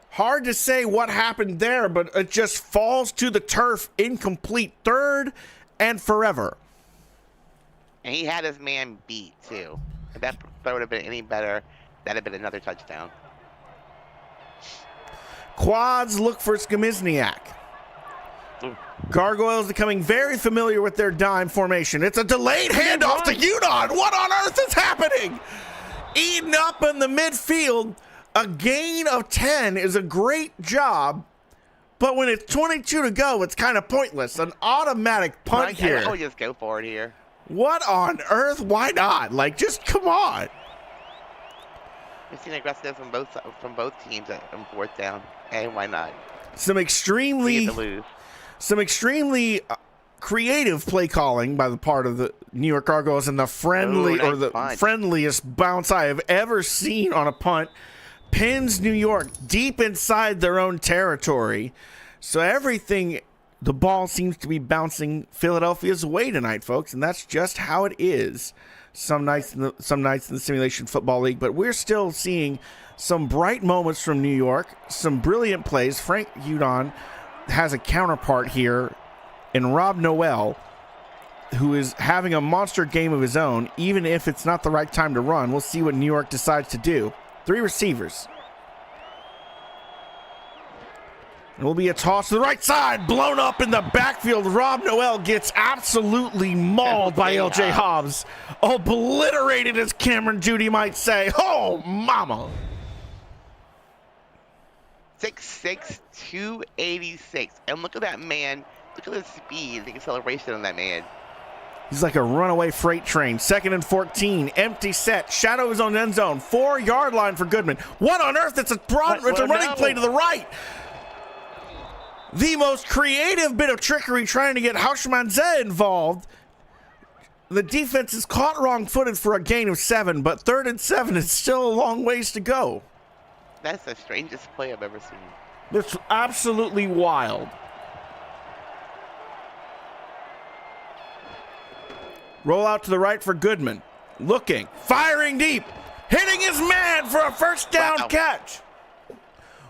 Hard to say what happened there, but it just falls to the turf. Incomplete. Third and forever. And he had his man beat, too. If that throw would have been any better, that'd have been another touchdown. Quads look for Skimizniak. Gargoyles becoming very familiar with their dime formation. It's a delayed handoff to Udon. What on earth is happening? Eaten up in the midfield. A gain of 10 is a great job, but when it's 22 to go, it's kind of pointless. An automatic punt here. I'll just go for it here. What on earth? Why not? Like, just come on. We've seen aggressiveness from both teams on fourth down, and why not? Some extremely creative play calling by the part of the New York Gargoyles, and the friendliest bounce I have ever seen on a punt. Pins New York deep inside their own territory. So everything, the ball seems to be bouncing Philadelphia's way tonight, folks, and that's just how it is. Some nights in the Simulation Football League, but we're still seeing some bright moments from New York, some brilliant plays. Frank Udon has a counterpart here in Rob Noel, who is having a monster game of his own, even if it's not the right time to run. We'll see what New York decides to do. 3 receivers. It will be a toss to the right side, blown up in the backfield. Rob Noel gets absolutely mauled by LJ Hobbs. Obliterated, as Cameron Judy might say. Oh, mama. 6'6", 286. And look at that man. Look at the speed, the acceleration on that man. He's like a runaway freight train. 2nd and 14. Empty set. Shadow his own end zone. 4-yard line for Goodman. What on earth? It's a running play to the right. The most creative bit of trickery trying to get Hausmanze involved. The defense is caught wrong-footed for a gain of 7, but 3rd and 7 is still a long ways to go. That's the strangest play I've ever seen. It's absolutely wild. Roll out to the right for Goodman. Looking, firing deep, hitting his man for a first down catch.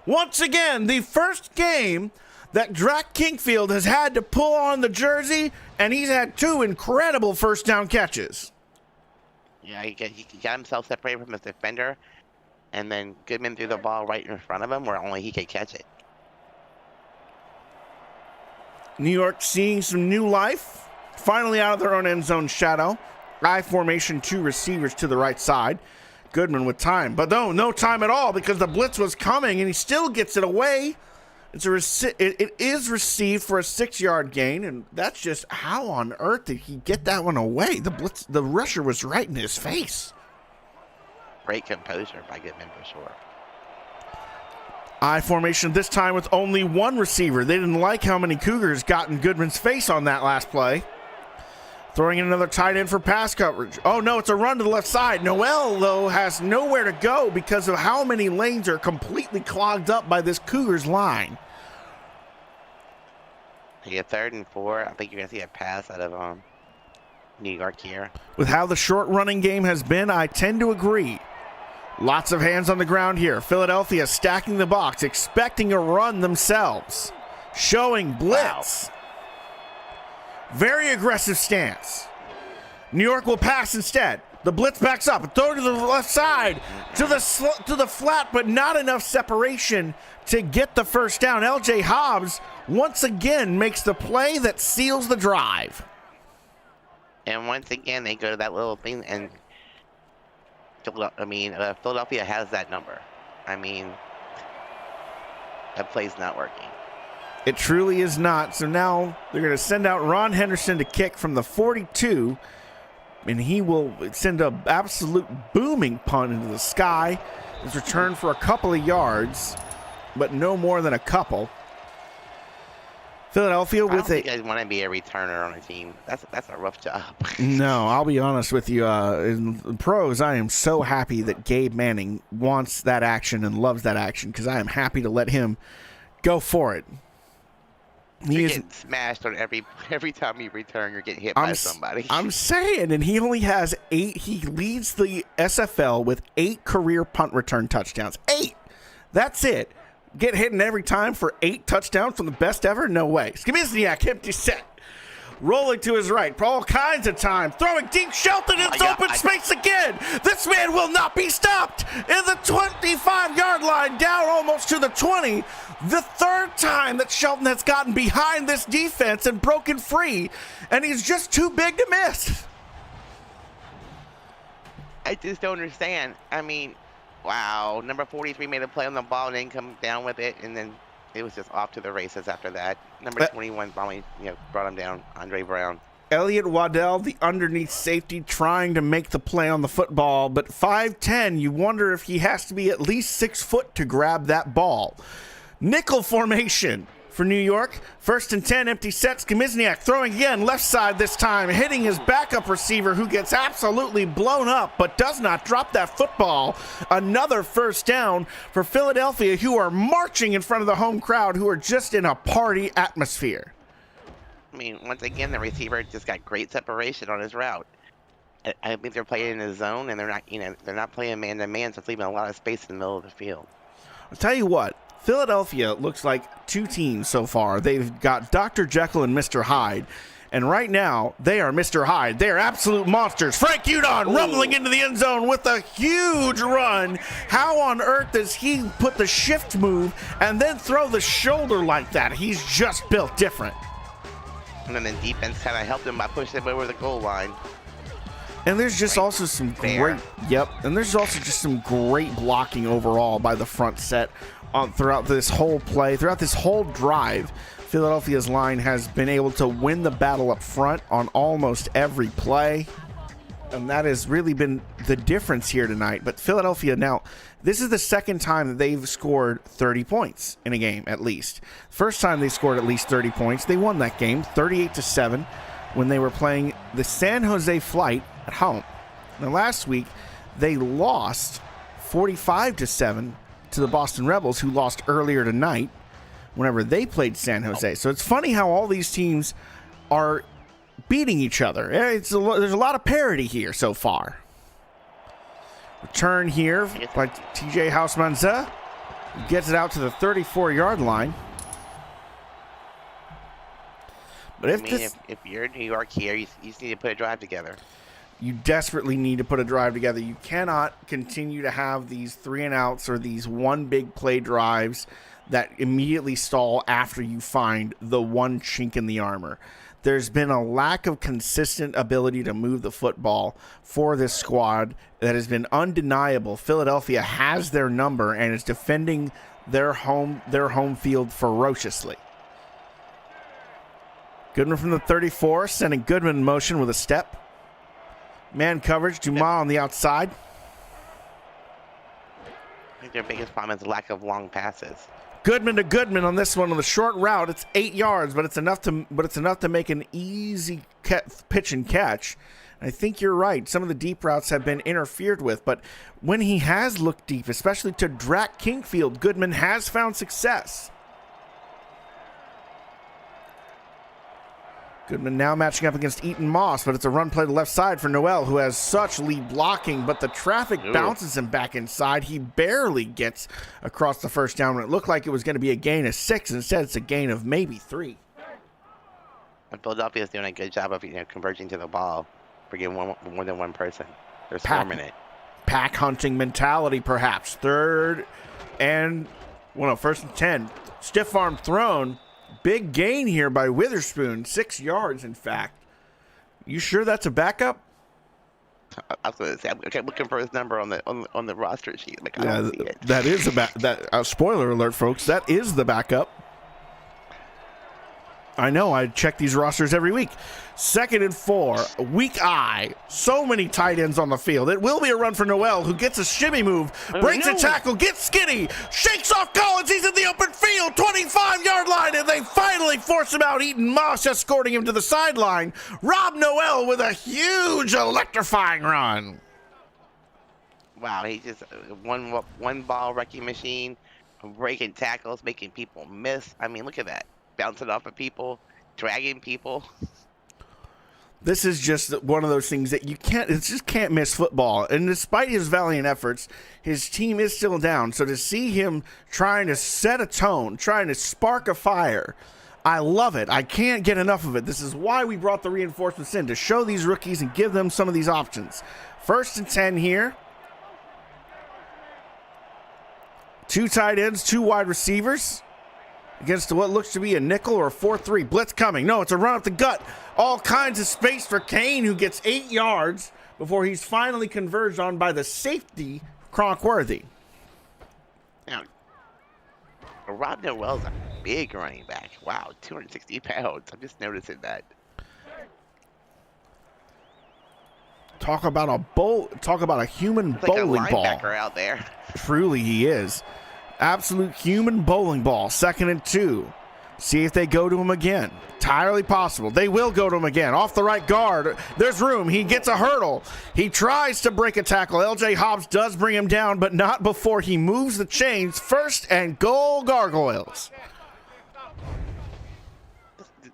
Once again, the first game that Drac Kingfield has had to pull on the jersey, and he's had 2 incredible first down catches. Yeah, he got himself separated from his defender, and then Goodman threw the ball right in front of him where only he could catch it. New York seeing some new life. Finally out of their own end zone. Shadow. I formation, 2 receivers to the right side. Goodman with time. But no time at all because the blitz was coming and he still gets it away. It is received for a 6-yard gain, and that's just how on earth did he get that one away? The rusher was right in his face. Great composure by Goodman for sure. I formation this time with only 1 receiver. They didn't like how many Cougars got in Goodman's face on that last play. Throwing in another tight end for pass coverage. Oh, no, it's a run to the left side. Noel, though, has nowhere to go because of how many lanes are completely clogged up by this Cougars line. Yeah, 3rd and 4. I think you're going to see a pass out of New York here. With how the short running game has been, I tend to agree. Lots of hands on the ground here. Philadelphia stacking the box, expecting a run themselves. Showing blitz. Wow. Very aggressive stance. New York will pass instead. The blitz backs up. Throw to the left side. To the flat, but not enough separation to get the first down. LJ Hobbs once again makes the play that seals the drive. And once again, they go to that little thing, and Philadelphia has that number. I mean, that play's not working. It truly is not. So now they're going to send out Ron Henderson to kick from the 42, and he will send an absolute booming punt into the sky. It's returned for a couple of yards, but no more than a couple. Philadelphia I don't with think a I want to be a returner on a team. That's a rough job. no. I'll be honest with you. In pros, I am so happy that Gabe Manning wants that action and loves that action because I am happy to let him go for it. You're getting smashed on every time you return. You're getting hit by somebody. I'm saying, and he only has 8. He leads the SFL with 8 career punt return touchdowns. 8. That's it. Get hit every time for 8 touchdowns from the best ever? No way. Skibizniak, empty set. Rolling to his right for all kinds of time. Throwing deep. Shelton in open space again. This man will not be stopped. In the 25-yard line, down almost to the 20. The third time that Shelton has gotten behind this defense and broken free. And he's just too big to miss. I just don't understand. I mean, wow. Number 43 made a play on the ball and didn't come down with it. And then it was just off to the races after that. Number 21 finally, brought him down, Andre Brown. Elliot Waddell, the underneath safety, trying to make the play on the football, but 5'10", you wonder if he has to be at least 6 foot to grab that ball. Nickel formation for New York. 1st and 10, empty set. Skibizniak throwing again, left side this time, hitting his backup receiver who gets absolutely blown up but does not drop that football. Another first down for Philadelphia, who are marching in front of the home crowd, who are just in a party atmosphere. I mean, once again, the receiver just got great separation on his route. I think they're playing in a zone, and they're not playing man-to-man, so it's leaving a lot of space in the middle of the field. I'll tell you what. Philadelphia looks like 2 teams so far. They've got Dr. Jekyll and Mr. Hyde. And right now, they are Mr. Hyde. They are absolute monsters. Frank Udon rumbling into the end zone with a huge run. How on earth does he put the shift move and then throw the shoulder like that? He's just built different. And then the defense kind of helped him by pushing him over the goal line. And there's just also some great, and there's also just some great blocking overall by the front set. Throughout this whole play, throughout this whole drive, Philadelphia's line has been able to win the battle up front on almost every play. And that has really been the difference here tonight. But Philadelphia now, this is the second time that they've scored 30 points in a game, at least. First time they scored at least 30 points, they won that game 38-7 when they were playing the San Jose Flight at home. Now last week, they lost 45-7 to the Boston Rebels, who lost earlier tonight whenever they played San Jose. So it's funny how all these teams are beating each other. There's a lot of parity here so far. Return here by TJ Hausmanza. Gets it out to the 34-yard line. But if you're in New York here, you just need to put a drive together. You desperately need to put a drive together. You cannot continue to have these 3-and-outs or these one big play drives that immediately stall after you find the one chink in the armor. There's been a lack of consistent ability to move the football for this squad that has been undeniable. Philadelphia has their number and is defending their home field ferociously. Goodman from the 34, sending Goodman in motion with a step. Man coverage, Dumas on the outside. I think their biggest problem is the lack of long passes. Goodman to Goodman on this one on the short route. It's 8 yards, but it's enough to make an easy pitch and catch. And I think you're right. Some of the deep routes have been interfered with, but when he has looked deep, especially to Drac Kingfield, Goodman has found success. Goodman now matching up against Eaton Moss, but it's a run play to the left side for Noel, who has such lead blocking, but the traffic bounces him back inside. He barely gets across the first down when it looked like it was going to be a gain of 6. Instead, it's a gain of maybe 3. And Philadelphia is doing a good job of converging to the ball, bringing more than one person. They're swarming it. Pack hunting mentality, perhaps. 1st and 10. Stiff arm thrown. Big gain here by Witherspoon, 6 yards, in fact. You sure that's a backup? I was going to say, I'm looking for his number on the roster sheet. I don't see it. That is spoiler alert, folks. That is the backup. I know. I check these rosters every week. 2nd and 4. Weak eye. So many tight ends on the field. It will be a run for Noel, who gets a shimmy move, breaks a tackle, gets skinny, shakes off Collins. He's in the open field, 25-yard line, and they finally force him out. Eaton Moss escorting him to the sideline. Rob Noel with a huge electrifying run. Wow, he just one ball wrecking machine, breaking tackles, making people miss. I mean, look at that. Bouncing off of people, dragging people. This is just one of those things that just can't miss football. And despite his valiant efforts, his team is still down. So to see him trying to set a tone, trying to spark a fire, I love it. I can't get enough of it. This is why we brought the reinforcements in, to show these rookies and give them some of these options. 1st and 10 here. 2 tight ends, 2 wide receivers against what looks to be a nickel or a 4-3. Blitz coming. No, it's a run up the gut. All kinds of space for Kane, who gets 8 yards before he's finally converged on by the safety, Cronkworthy. Now, Rob Noel's a big running back. Wow, 260 pounds. I'm just noticing that. Talk about a human It's like bowling a ball. linebacker out there. Truly, he is. Absolute human bowling ball. 2nd and 2. See if they go to him again. Entirely possible. They will go to him again. Off the right guard. There's room. He gets a hurdle. He tries to break a tackle. LJ Hobbs does bring him down, but not before he moves the chains. 1st and goal, Gargoyles.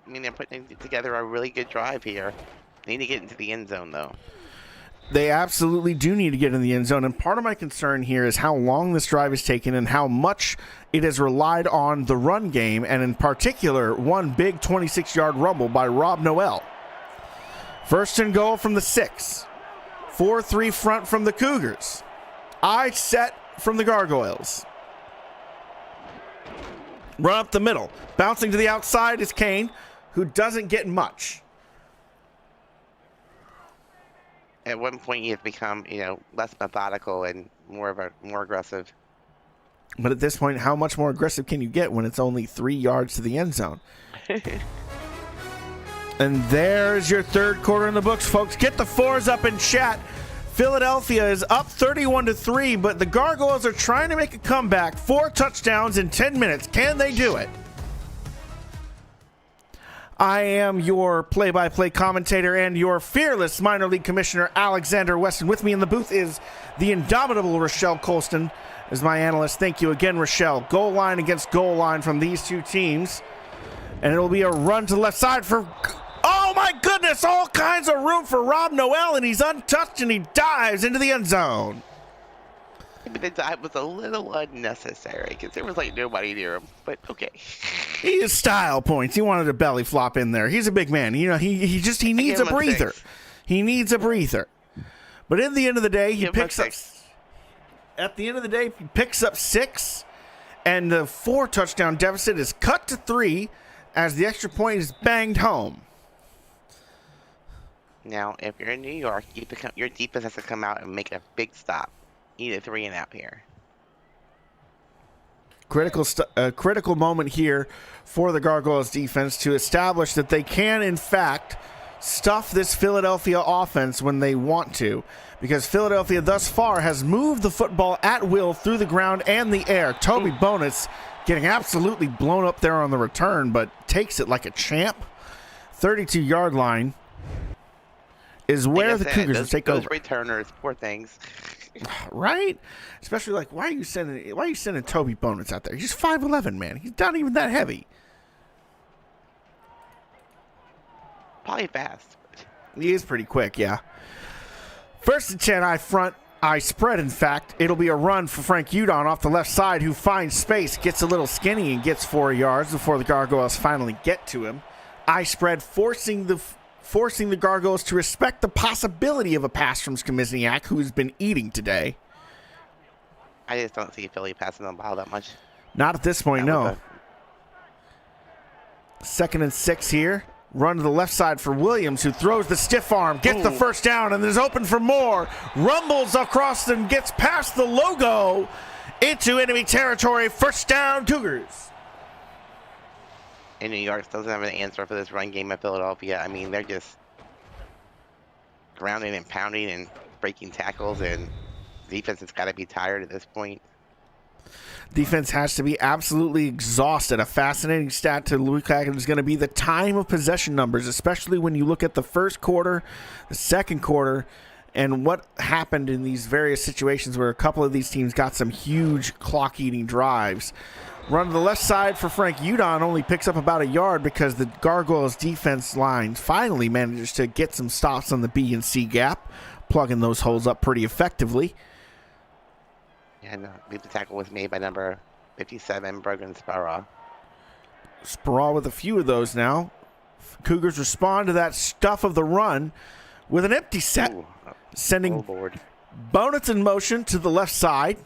I mean, they're putting together a really good drive here. They need to get into the end zone, though. They absolutely do need to get in the end zone, and part of my concern here is how long this drive has taken and how much it has relied on the run game, and in particular, one big 26-yard rumble by Rob Noel. 1st and goal from the 6. 4-3 front from the Cougars. I set from the Gargoyles. Run up the middle. Bouncing to the outside is Kane, who doesn't get much. At one point, he has become, less methodical and more aggressive. But at this point, how much more aggressive can you get when it's only 3 yards to the end zone? And there's your 3rd quarter in the books, folks. Get the 4s up in chat. Philadelphia is up 31-3, but the Gargoyles are trying to make a comeback. 4 touchdowns in 10 minutes. Can they do it? I am your play-by-play commentator and your fearless minor league commissioner, Alexander Weston. With me in the booth is the indomitable Rochelle Colston as my analyst. Thank you again, Rochelle. Goal line against goal line from these 2 teams. And it'll be a run to the left side for... Oh, my goodness! All kinds of room for Rob Noel, and he's untouched, and he dives into the end zone. Maybe the dive was a little unnecessary because there was nobody near him. But okay. He is style points. He wanted a belly flop in there. He's a big man. He needs a breather. He needs a breather. But at the end of the day, he picks up 6, and the 4 touchdown deficit is cut to 3 as the extra point is banged home. Now, if you're in New York, your defense has to come out and make a big stop. You need a 3 and out here. Critical moment here for the Gargoyles defense to establish that they can, in fact, stuff this Philadelphia offense when they want to, because Philadelphia thus far has moved the football at will through the ground and the air. Toby Bonus getting absolutely blown up there on the return, but takes it like a champ. 32-yard line is where the Cougars will take over. Those returners, poor things. Right? Especially why are you sending Toby Bonus out there? He's 5'11", man. He's not even that heavy. Probably fast. He is pretty quick, yeah. 1st and 10, I spread, in fact. It'll be a run for Frank Udon off the left side, who finds space, gets a little skinny, and gets 4 yards before the Gargoyles finally get to him. I spread, forcing the Gargoyles to respect the possibility of a pass from Skamizniak, who's been eating today. I just don't see Philly passing the ball that much. Not at this point, no. 2nd and 6 here. Run to the left side for Williams, who throws the stiff arm, gets the 1st down, and is open for more. Rumbles across and gets past the logo into enemy territory. 1st down, Cougars. And New York doesn't have an answer for this run game at Philadelphia. I mean, they're just grounding and pounding and breaking tackles, and defense has got to be tired at this point. Defense has to be absolutely exhausted. A fascinating stat to look at is going to be the time of possession numbers, especially when you look at the first quarter, the second quarter, and what happened in these various situations where a couple of these teams got some huge clock-eating drives. Run to the left side for Frank Udon only picks up about a yard because the Gargoyles defense line finally manages to get some stops on the B and C gap, plugging those holes up pretty effectively. And I believe the tackle was made by number 57, Brogan Sparrow. Sparrow with a few of those now. Cougars respond to that stuff of the run with an empty set, sending Bonitz in motion to the left side.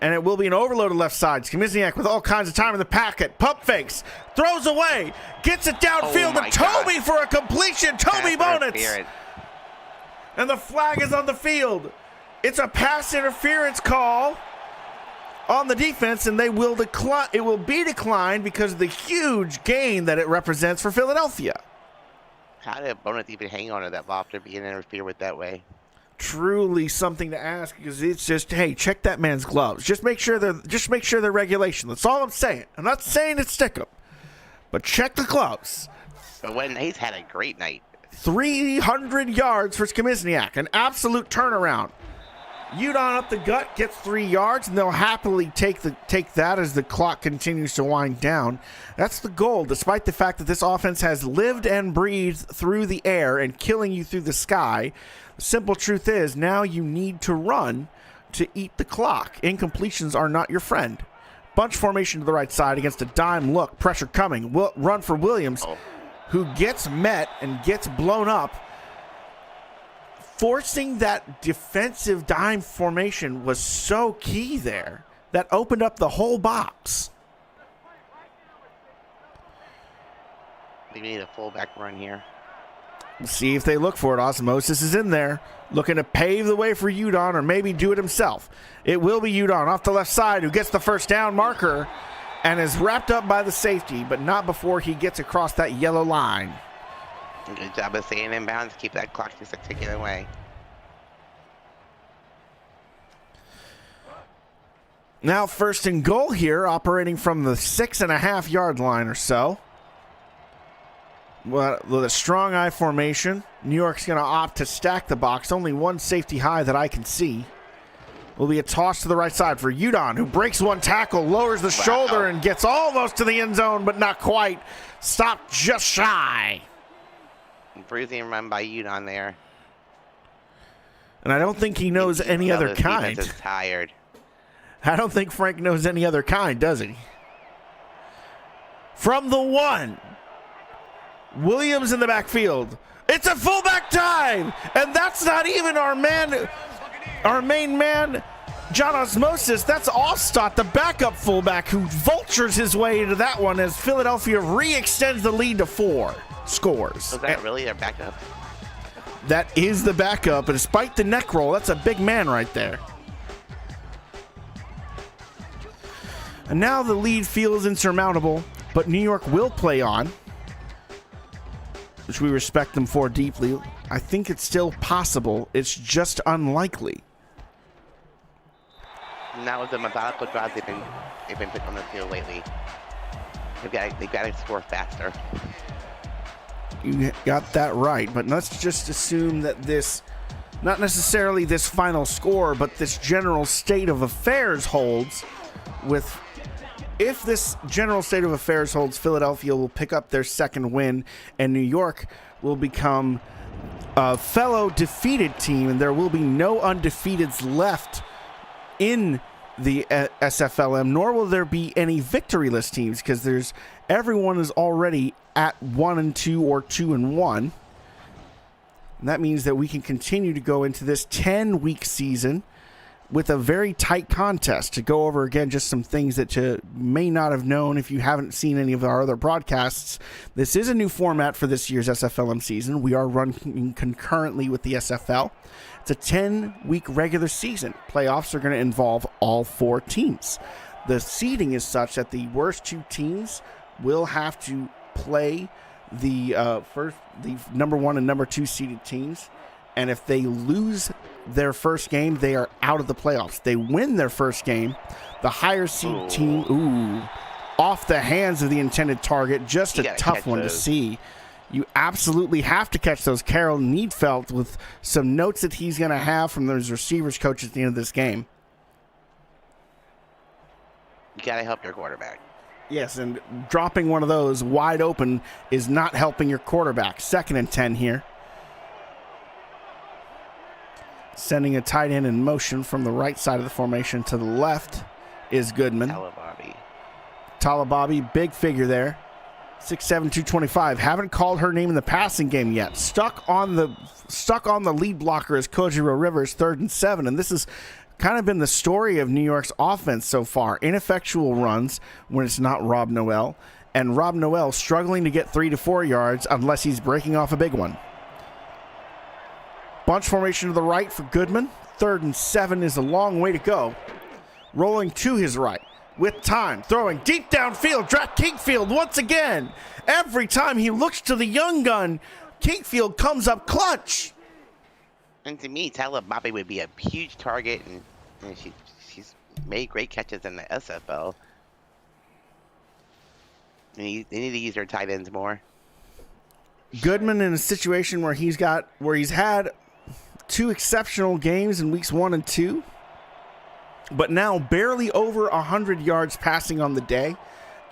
And it will be an overloaded left side. Skamizniak with all kinds of time in the packet. Pump fakes. Throws away. Gets it downfield to Toby for a completion. Toby Bonitz. And the flag is on the field. It's a pass interference call on the defense, and they will decline. It will be declined because of the huge gain that it represents for Philadelphia. How did Bonitz even hang on to that ball after being interfered with that way? Truly something to ask, because it's just, hey, check that man's gloves. Just make sure they're regulation. That's all I'm saying. I'm not saying to stick them, but check the gloves. But when he's had a great night. 300 yards for Skamizniak, an absolute turnaround. Udon up the gut gets 3 yards, and they'll happily take that as the clock continues to wind down. That's the goal, despite the fact that this offense has lived and breathed through the air and killing you through the sky. The simple truth is, now you need to run to eat the clock. Incompletions are not your friend. Bunch formation to the right side against a dime look. Pressure coming. Run for Williams, who gets met and gets blown up. Forcing that defensive dime formation was so key there. That opened up the whole box. We need a fullback run here. We'll see if they look for it. Osmosis is in there, looking to pave the way for Udon, or maybe do it himself. It will be Udon off the left side, who gets the first down marker and is wrapped up by the safety, but not before he gets across that yellow line. Good job of staying in bounds. Keep that clock just a ticket away. Now first and goal here, operating from the 6.5 yard line or so. With a strong eye formation, New York's going to opt to stack the box. Only one safety high that I can see. Will be a toss to the right side for Udon, who breaks one tackle, lowers the shoulder, and gets almost to the end zone, but not quite. Stopped just shy. Bruising run by Udon there. And I don't think he knows any other kind. Is tired. I don't think Frank knows any other kind, does he? From the 1. Williams in the backfield. It's a fullback dive, and that's not even our main man, John Osmosis. That's Allstott, the backup fullback, who vultures his way into that one as Philadelphia re-extends the lead to 4 scores. Was that really their backup? That is the backup, and despite the neck roll, that's a big man right there. And now the lead feels insurmountable, but New York will play on, which we respect them for deeply. I think it's still possible. It's just unlikely. And that was the methodical drives they've been putting on the field lately. They've got to score faster. You got that right, but let's just assume that this, not necessarily this final score, but this general state of affairs holds. If this general state of affairs holds, Philadelphia will pick up their second win, and New York will become a fellow defeated team, and there will be no undefeateds left in the SFLm, nor will there be any victoryless teams, because everyone is already at 1-2 or 2-1. And that means that we can continue to go into this 10-week season with a very tight contest. To go over again just some things that you may not have known if you haven't seen any of our other broadcasts. This is a new format for this year's SFLm season. We are running concurrently with the SFL. It's a 10-week regular season. Playoffs are going to involve all 4 teams. The seeding is such that the worst 2 teams will have to play the number 1 and number 2 seeded teams, And if they lose their first game, they are out of the playoffs. They win their first game, the higher seed team, off the hands of the intended target. Just a tough one to see. You absolutely have to catch those. Carroll Needfelt with some notes that he's going to have from those receivers coach at the end of this game. You got to help your quarterback. Yes, and dropping one of those wide open is not helping your quarterback. 2nd and 10 here. Sending a tight end in motion from the right side of the formation to the left is Goodman. Talababi, big figure there. 6'7", 225. Haven't called her name in the passing game yet. Stuck on the lead blocker is Kojiro Rivers, 3rd and 7. And this has kind of been the story of New York's offense so far. Ineffectual runs when it's not Rob Noel. And Rob Noel struggling to get 3 to 4 yards unless he's breaking off a big one. Bunch formation to the right for Goodman. 3rd and 7 is a long way to go. Rolling to his right with time. Throwing deep downfield. Drake Kingfield once again. Every time he looks to the young gun, Kingfield comes up clutch. And to me, Talababi would be a huge target, and she's made great catches in the SFL. They need to use their tight ends more. Goodman in a situation where he's had 2 exceptional games in weeks 1 and 2, but now barely over 100 yards passing on the day.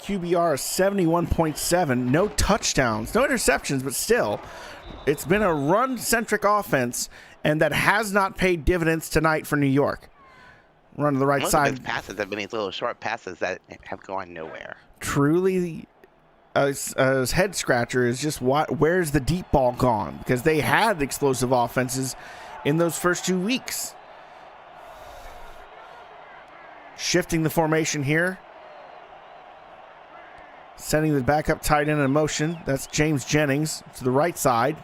QBR is 71.7, no touchdowns, no interceptions, but still, it's been a run-centric offense, and that has not paid dividends tonight for New York. Run to the right side. Most of his passes have been these little short passes that have gone nowhere. Truly, a head scratcher is just where's the deep ball gone? Because they had explosive offenses in those first 2 weeks. Shifting the formation here. Sending the backup tight end in motion. That's James Jennings to the right side.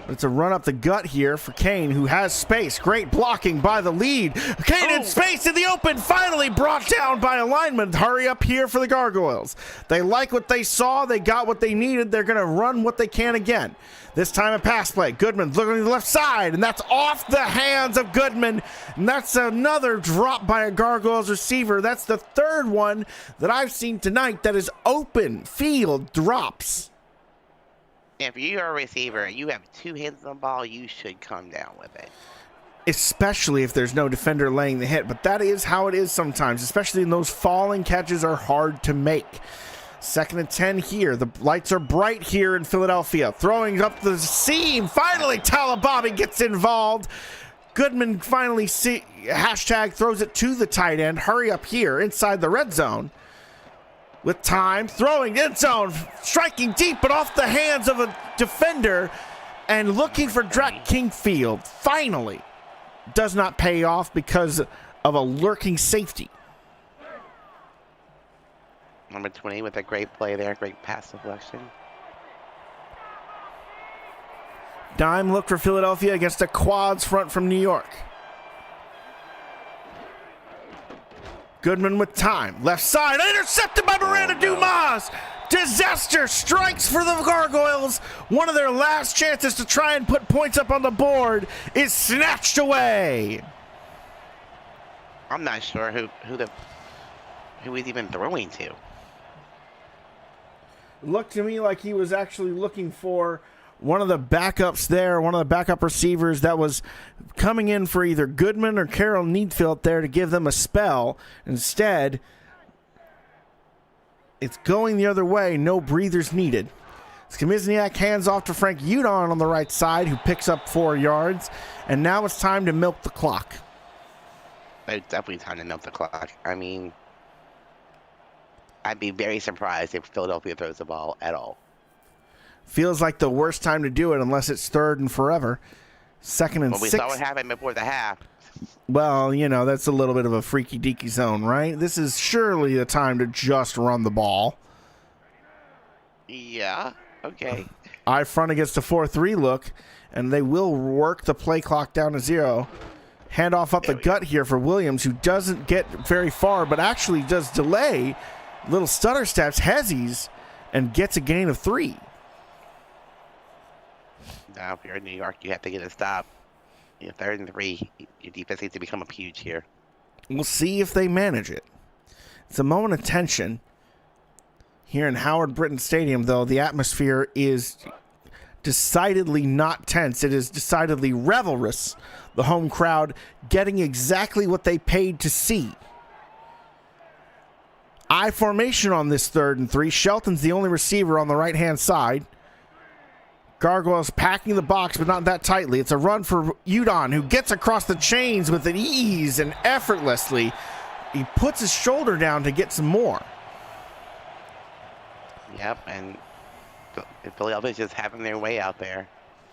It's a run up the gut here for Kane, who has space. Great blocking by the lead. Kane in space in the open, finally brought down by a lineman. Hurry up here for the Gargoyles. They like what they saw. They got what they needed. They're going to run what they can again. This time a pass play. Goodman looking to the left side, and that's off the hands of Goodman. And that's another drop by a Gargoyles receiver. That's the 3rd one that I've seen tonight that is open field drops. If you're a receiver and you have 2 hands on the ball, you should come down with it. Especially if there's no defender laying the hit. But that is how it is sometimes, especially in those falling catches are hard to make. 2nd and 10 here. The lights are bright here in Philadelphia. Throwing up the seam. Finally, Talababi gets involved. Goodman finally hashtag throws it to the tight end. Hurry up here inside the red zone. With time, throwing end zone, striking deep, but off the hands of a defender, and looking for Drake Kingfield. Finally, does not pay off because of a lurking safety. Number 20 with a great play there, great pass deflection. Dime look for Philadelphia against a quads front from New York. Goodman with time. Left side. Intercepted by Miranda Dumas. Disaster strikes for the Gargoyles. One of their last chances to try and put points up on the board is snatched away. I'm not sure who he's even throwing to. Looked to me like he was actually looking for one of the backups there, one of the backup receivers that was coming in for either Goodman or Carroll Needfield there to give them a spell. Instead, it's going the other way. No breathers needed. Skamizniak hands off to Frank Udon on the right side, who picks up 4 yards. And now it's time to milk the clock. It's definitely time to milk the clock. I mean, I'd be very surprised if Philadelphia throws the ball at all. Feels like the worst time to do it unless it's 3rd and forever. 2nd and 6. We saw what happened before the half. Well, you know, that's a little bit of a freaky deaky zone, right? This is surely the time to just run the ball. Yeah, okay. Eye front against a 4-3 look, and they will work the play clock down to 0. Handoff up the gut here for Williams, who doesn't get very far, but actually does delay. Little stutter steps, hezzies, and gets a gain of 3. Now, if you're in New York, you have to get a stop. 3rd and 3. Your defense needs to become huge here. We'll see if they manage it. It's a moment of tension here in Howard Britton Stadium, though. The atmosphere is decidedly not tense. It is decidedly revelrous. The home crowd getting exactly what they paid to see. I formation on this 3rd and 3. Shelton's the only receiver on the right-hand side. Gargoyles packing the box, but not that tightly. It's a run for Udon, who gets across the chains with an ease and effortlessly. He puts his shoulder down to get some more. Yep, and Philadelphia's just having their way out there.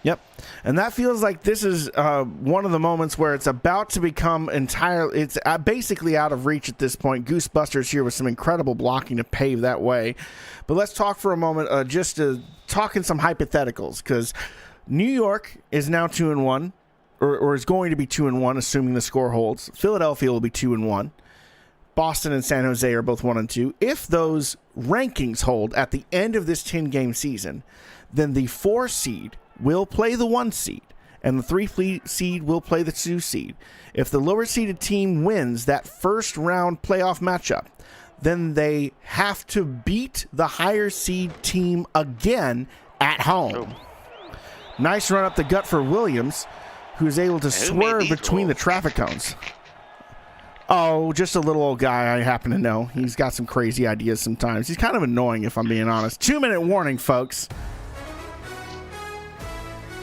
Yep, and that feels like this is one of the moments where it's about to become entirely, it's basically out of reach at this point. Goosebusters here with some incredible blocking to pave that way. But let's talk for a moment, just to talk in some hypotheticals, because New York is now 2-1, or is going to be 2-1, assuming the score holds. Philadelphia will be 2-1. Boston and San Jose are both 1-2. If those rankings hold at the end of this 10-game season, then the 4 seed will play the 1 seed, and the 3 seed will play the 2 seed. If the lower seeded team wins that first round playoff matchup, then they have to beat the higher seed team again at home. Nice run up the gut for Williams, who's able to swerve between the traffic cones. Oh, just a little old guy I happen to know. He's got some crazy ideas sometimes. He's kind of annoying, if I'm being honest. 2-minute warning, folks.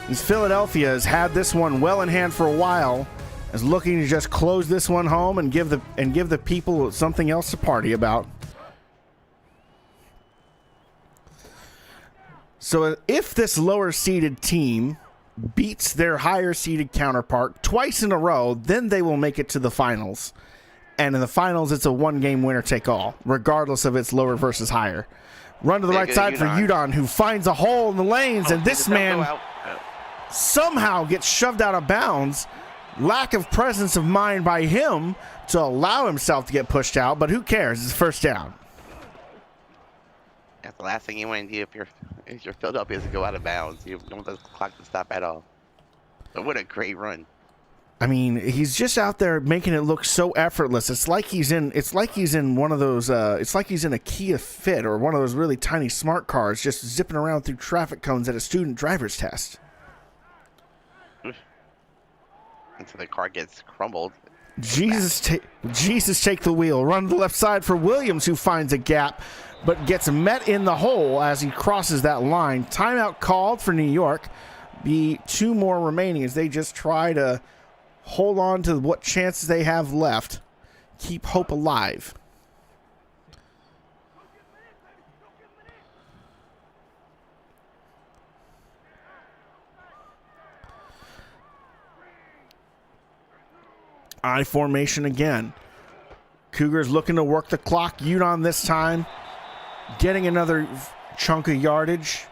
As Philadelphia has had this one well in hand for a while, is looking to just close this one home and give the people something else to party about. So if this lower seeded team beats their higher seeded counterpart twice in a row, then they will make it to the finals. And in the finals, it's a 1-game winner take all, regardless of its lower versus higher. Run to the right side for Udon, who finds a hole in the lanes, and this man somehow gets shoved out of bounds. Lack of presence of mind by him to allow himself to get pushed out, but who cares? It's first down. That's the last thing you want to do if you're Philadelphia is to go out of bounds. You don't want the clock to stop at all. But what a great run. I mean, he's just out there making it look so effortless. It's like he's in one of those it's like he's in a Kia Fit or one of those really tiny smart cars just zipping around through traffic cones at a student driver's test. Until the car gets crumbled. Jesus, take the wheel. Run to the left side for Williams, who finds a gap, but gets met in the hole as he crosses that line. Timeout called for New York. Be 2 more remaining as they just try to hold on to what chances they have left. Keep hope alive. I formation again. Cougars looking to work the clock. Udon this time getting another chunk of yardage.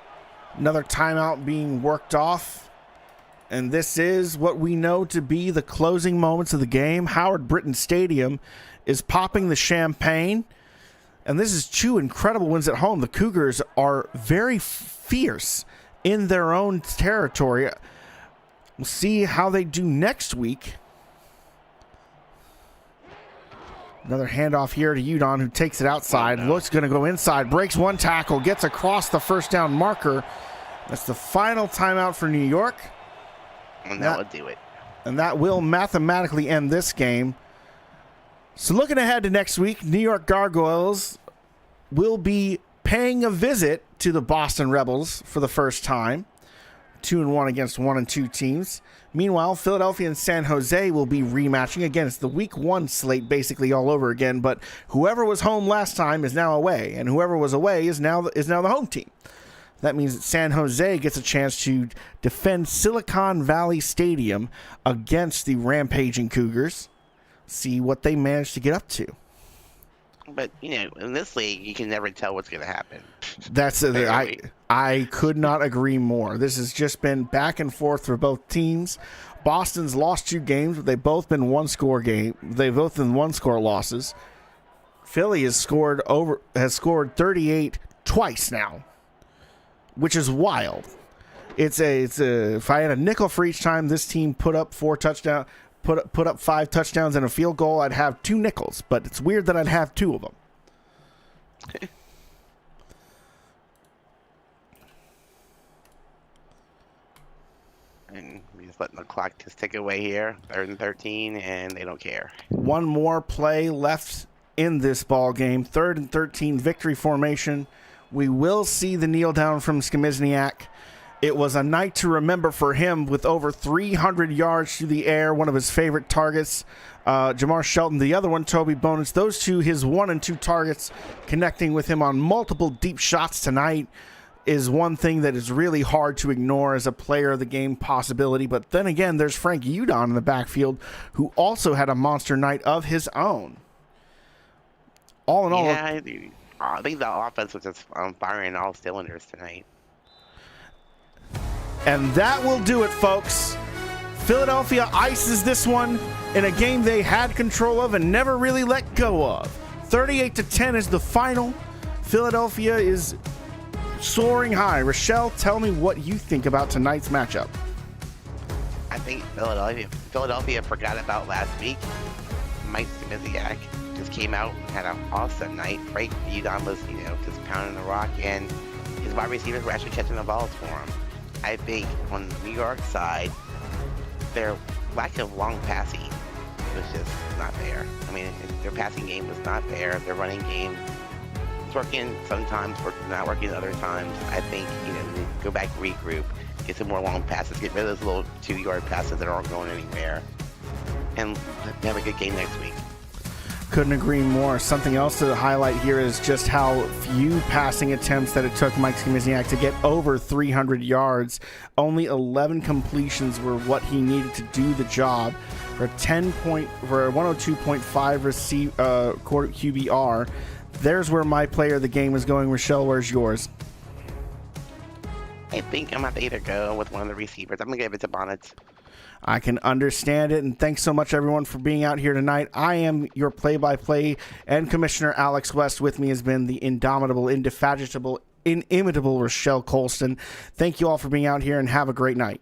Another timeout being worked off. And this is what we know to be the closing moments of the game. Howard Britton Stadium is popping the champagne. And this is 2 incredible wins at home. The Cougars are very fierce in their own territory. We'll see how they do next week. Another handoff here to Udon, who takes it outside. Looks going to go inside. Breaks 1 tackle. Gets across the first down marker. That's the final timeout for New York. And that will do it. And that will mathematically end this game. So looking ahead to next week, New York Gargoyles will be paying a visit to the Boston Rebels for the first time. 2-1 against 1-2 teams. Meanwhile, Philadelphia and San Jose will be rematching. Again, it's the week 1 slate basically all over again, but whoever was home last time is now away, and whoever was away is now the home team. That means that San Jose gets a chance to defend Silicon Valley Stadium against the rampaging Cougars. See what they manage to get up to. But, in this league, you can never tell what's going to happen. I could not agree more. This has just been back and forth for both teams. Boston's lost 2 games, but they've both been 1-score game. They've both been 1-score losses. Philly has scored 38 twice now, which is wild. It's a if I had a nickel for each time this team put up 5 touchdowns and a field goal, I'd have 2 nickels. But it's weird that I'd have 2 of them. And we're just letting the clock just tick away here. 3rd and 13, and they don't care. One more play left in this ball game. 3rd and 13, victory formation. We will see the kneel down from Skimizniak. It was a night to remember for him with over 300 yards through the air, one of his favorite targets. Jamar Shelton, the other one, Toby Bonus. Those two, his 1 and 2 targets, connecting with him on multiple deep shots tonight is one thing that is really hard to ignore as a player of the game possibility. But then again, there's Frank Udon in the backfield, who also had a monster night of his own. All in all, Yeah, I think the offense was just firing all cylinders tonight. and that will do it, folks. Philadelphia ices this one in a game they had control of and never really let go of. 38-10 is the final. Philadelphia is soaring high. Rochelle, tell me what you think about tonight's matchup. I think Philadelphia forgot about last week. Mike Stamiziak just came out and had an awesome night. Frank Udon was, just pounding the rock, and his wide receivers were actually catching the balls for him. I think on the New York side, their lack of long passing was just not there. I mean, their passing game was not there. Their running game was working sometimes, not working other times. I think, go back, regroup, get some more long passes, get rid of those little 2-yard passes that aren't going anywhere, and have a good game next week. Couldn't agree more. Something else to highlight here is just how few passing attempts that it took Mike Skimizniak to get over 300 yards. Only 11 completions were what he needed to do the job for a 102.5 quarter QBR. There's where my player of the game is going. Rochelle, where's yours? I think I'm going to either go with one of the receivers. I'm going to give it to Bonnet. I can understand it, and thanks so much, everyone, for being out here tonight. I am your play-by-play and Commissioner Alex West. With me has been the indomitable, indefatigable, inimitable Rochelle Colston. Thank you all for being out here, and have a great night.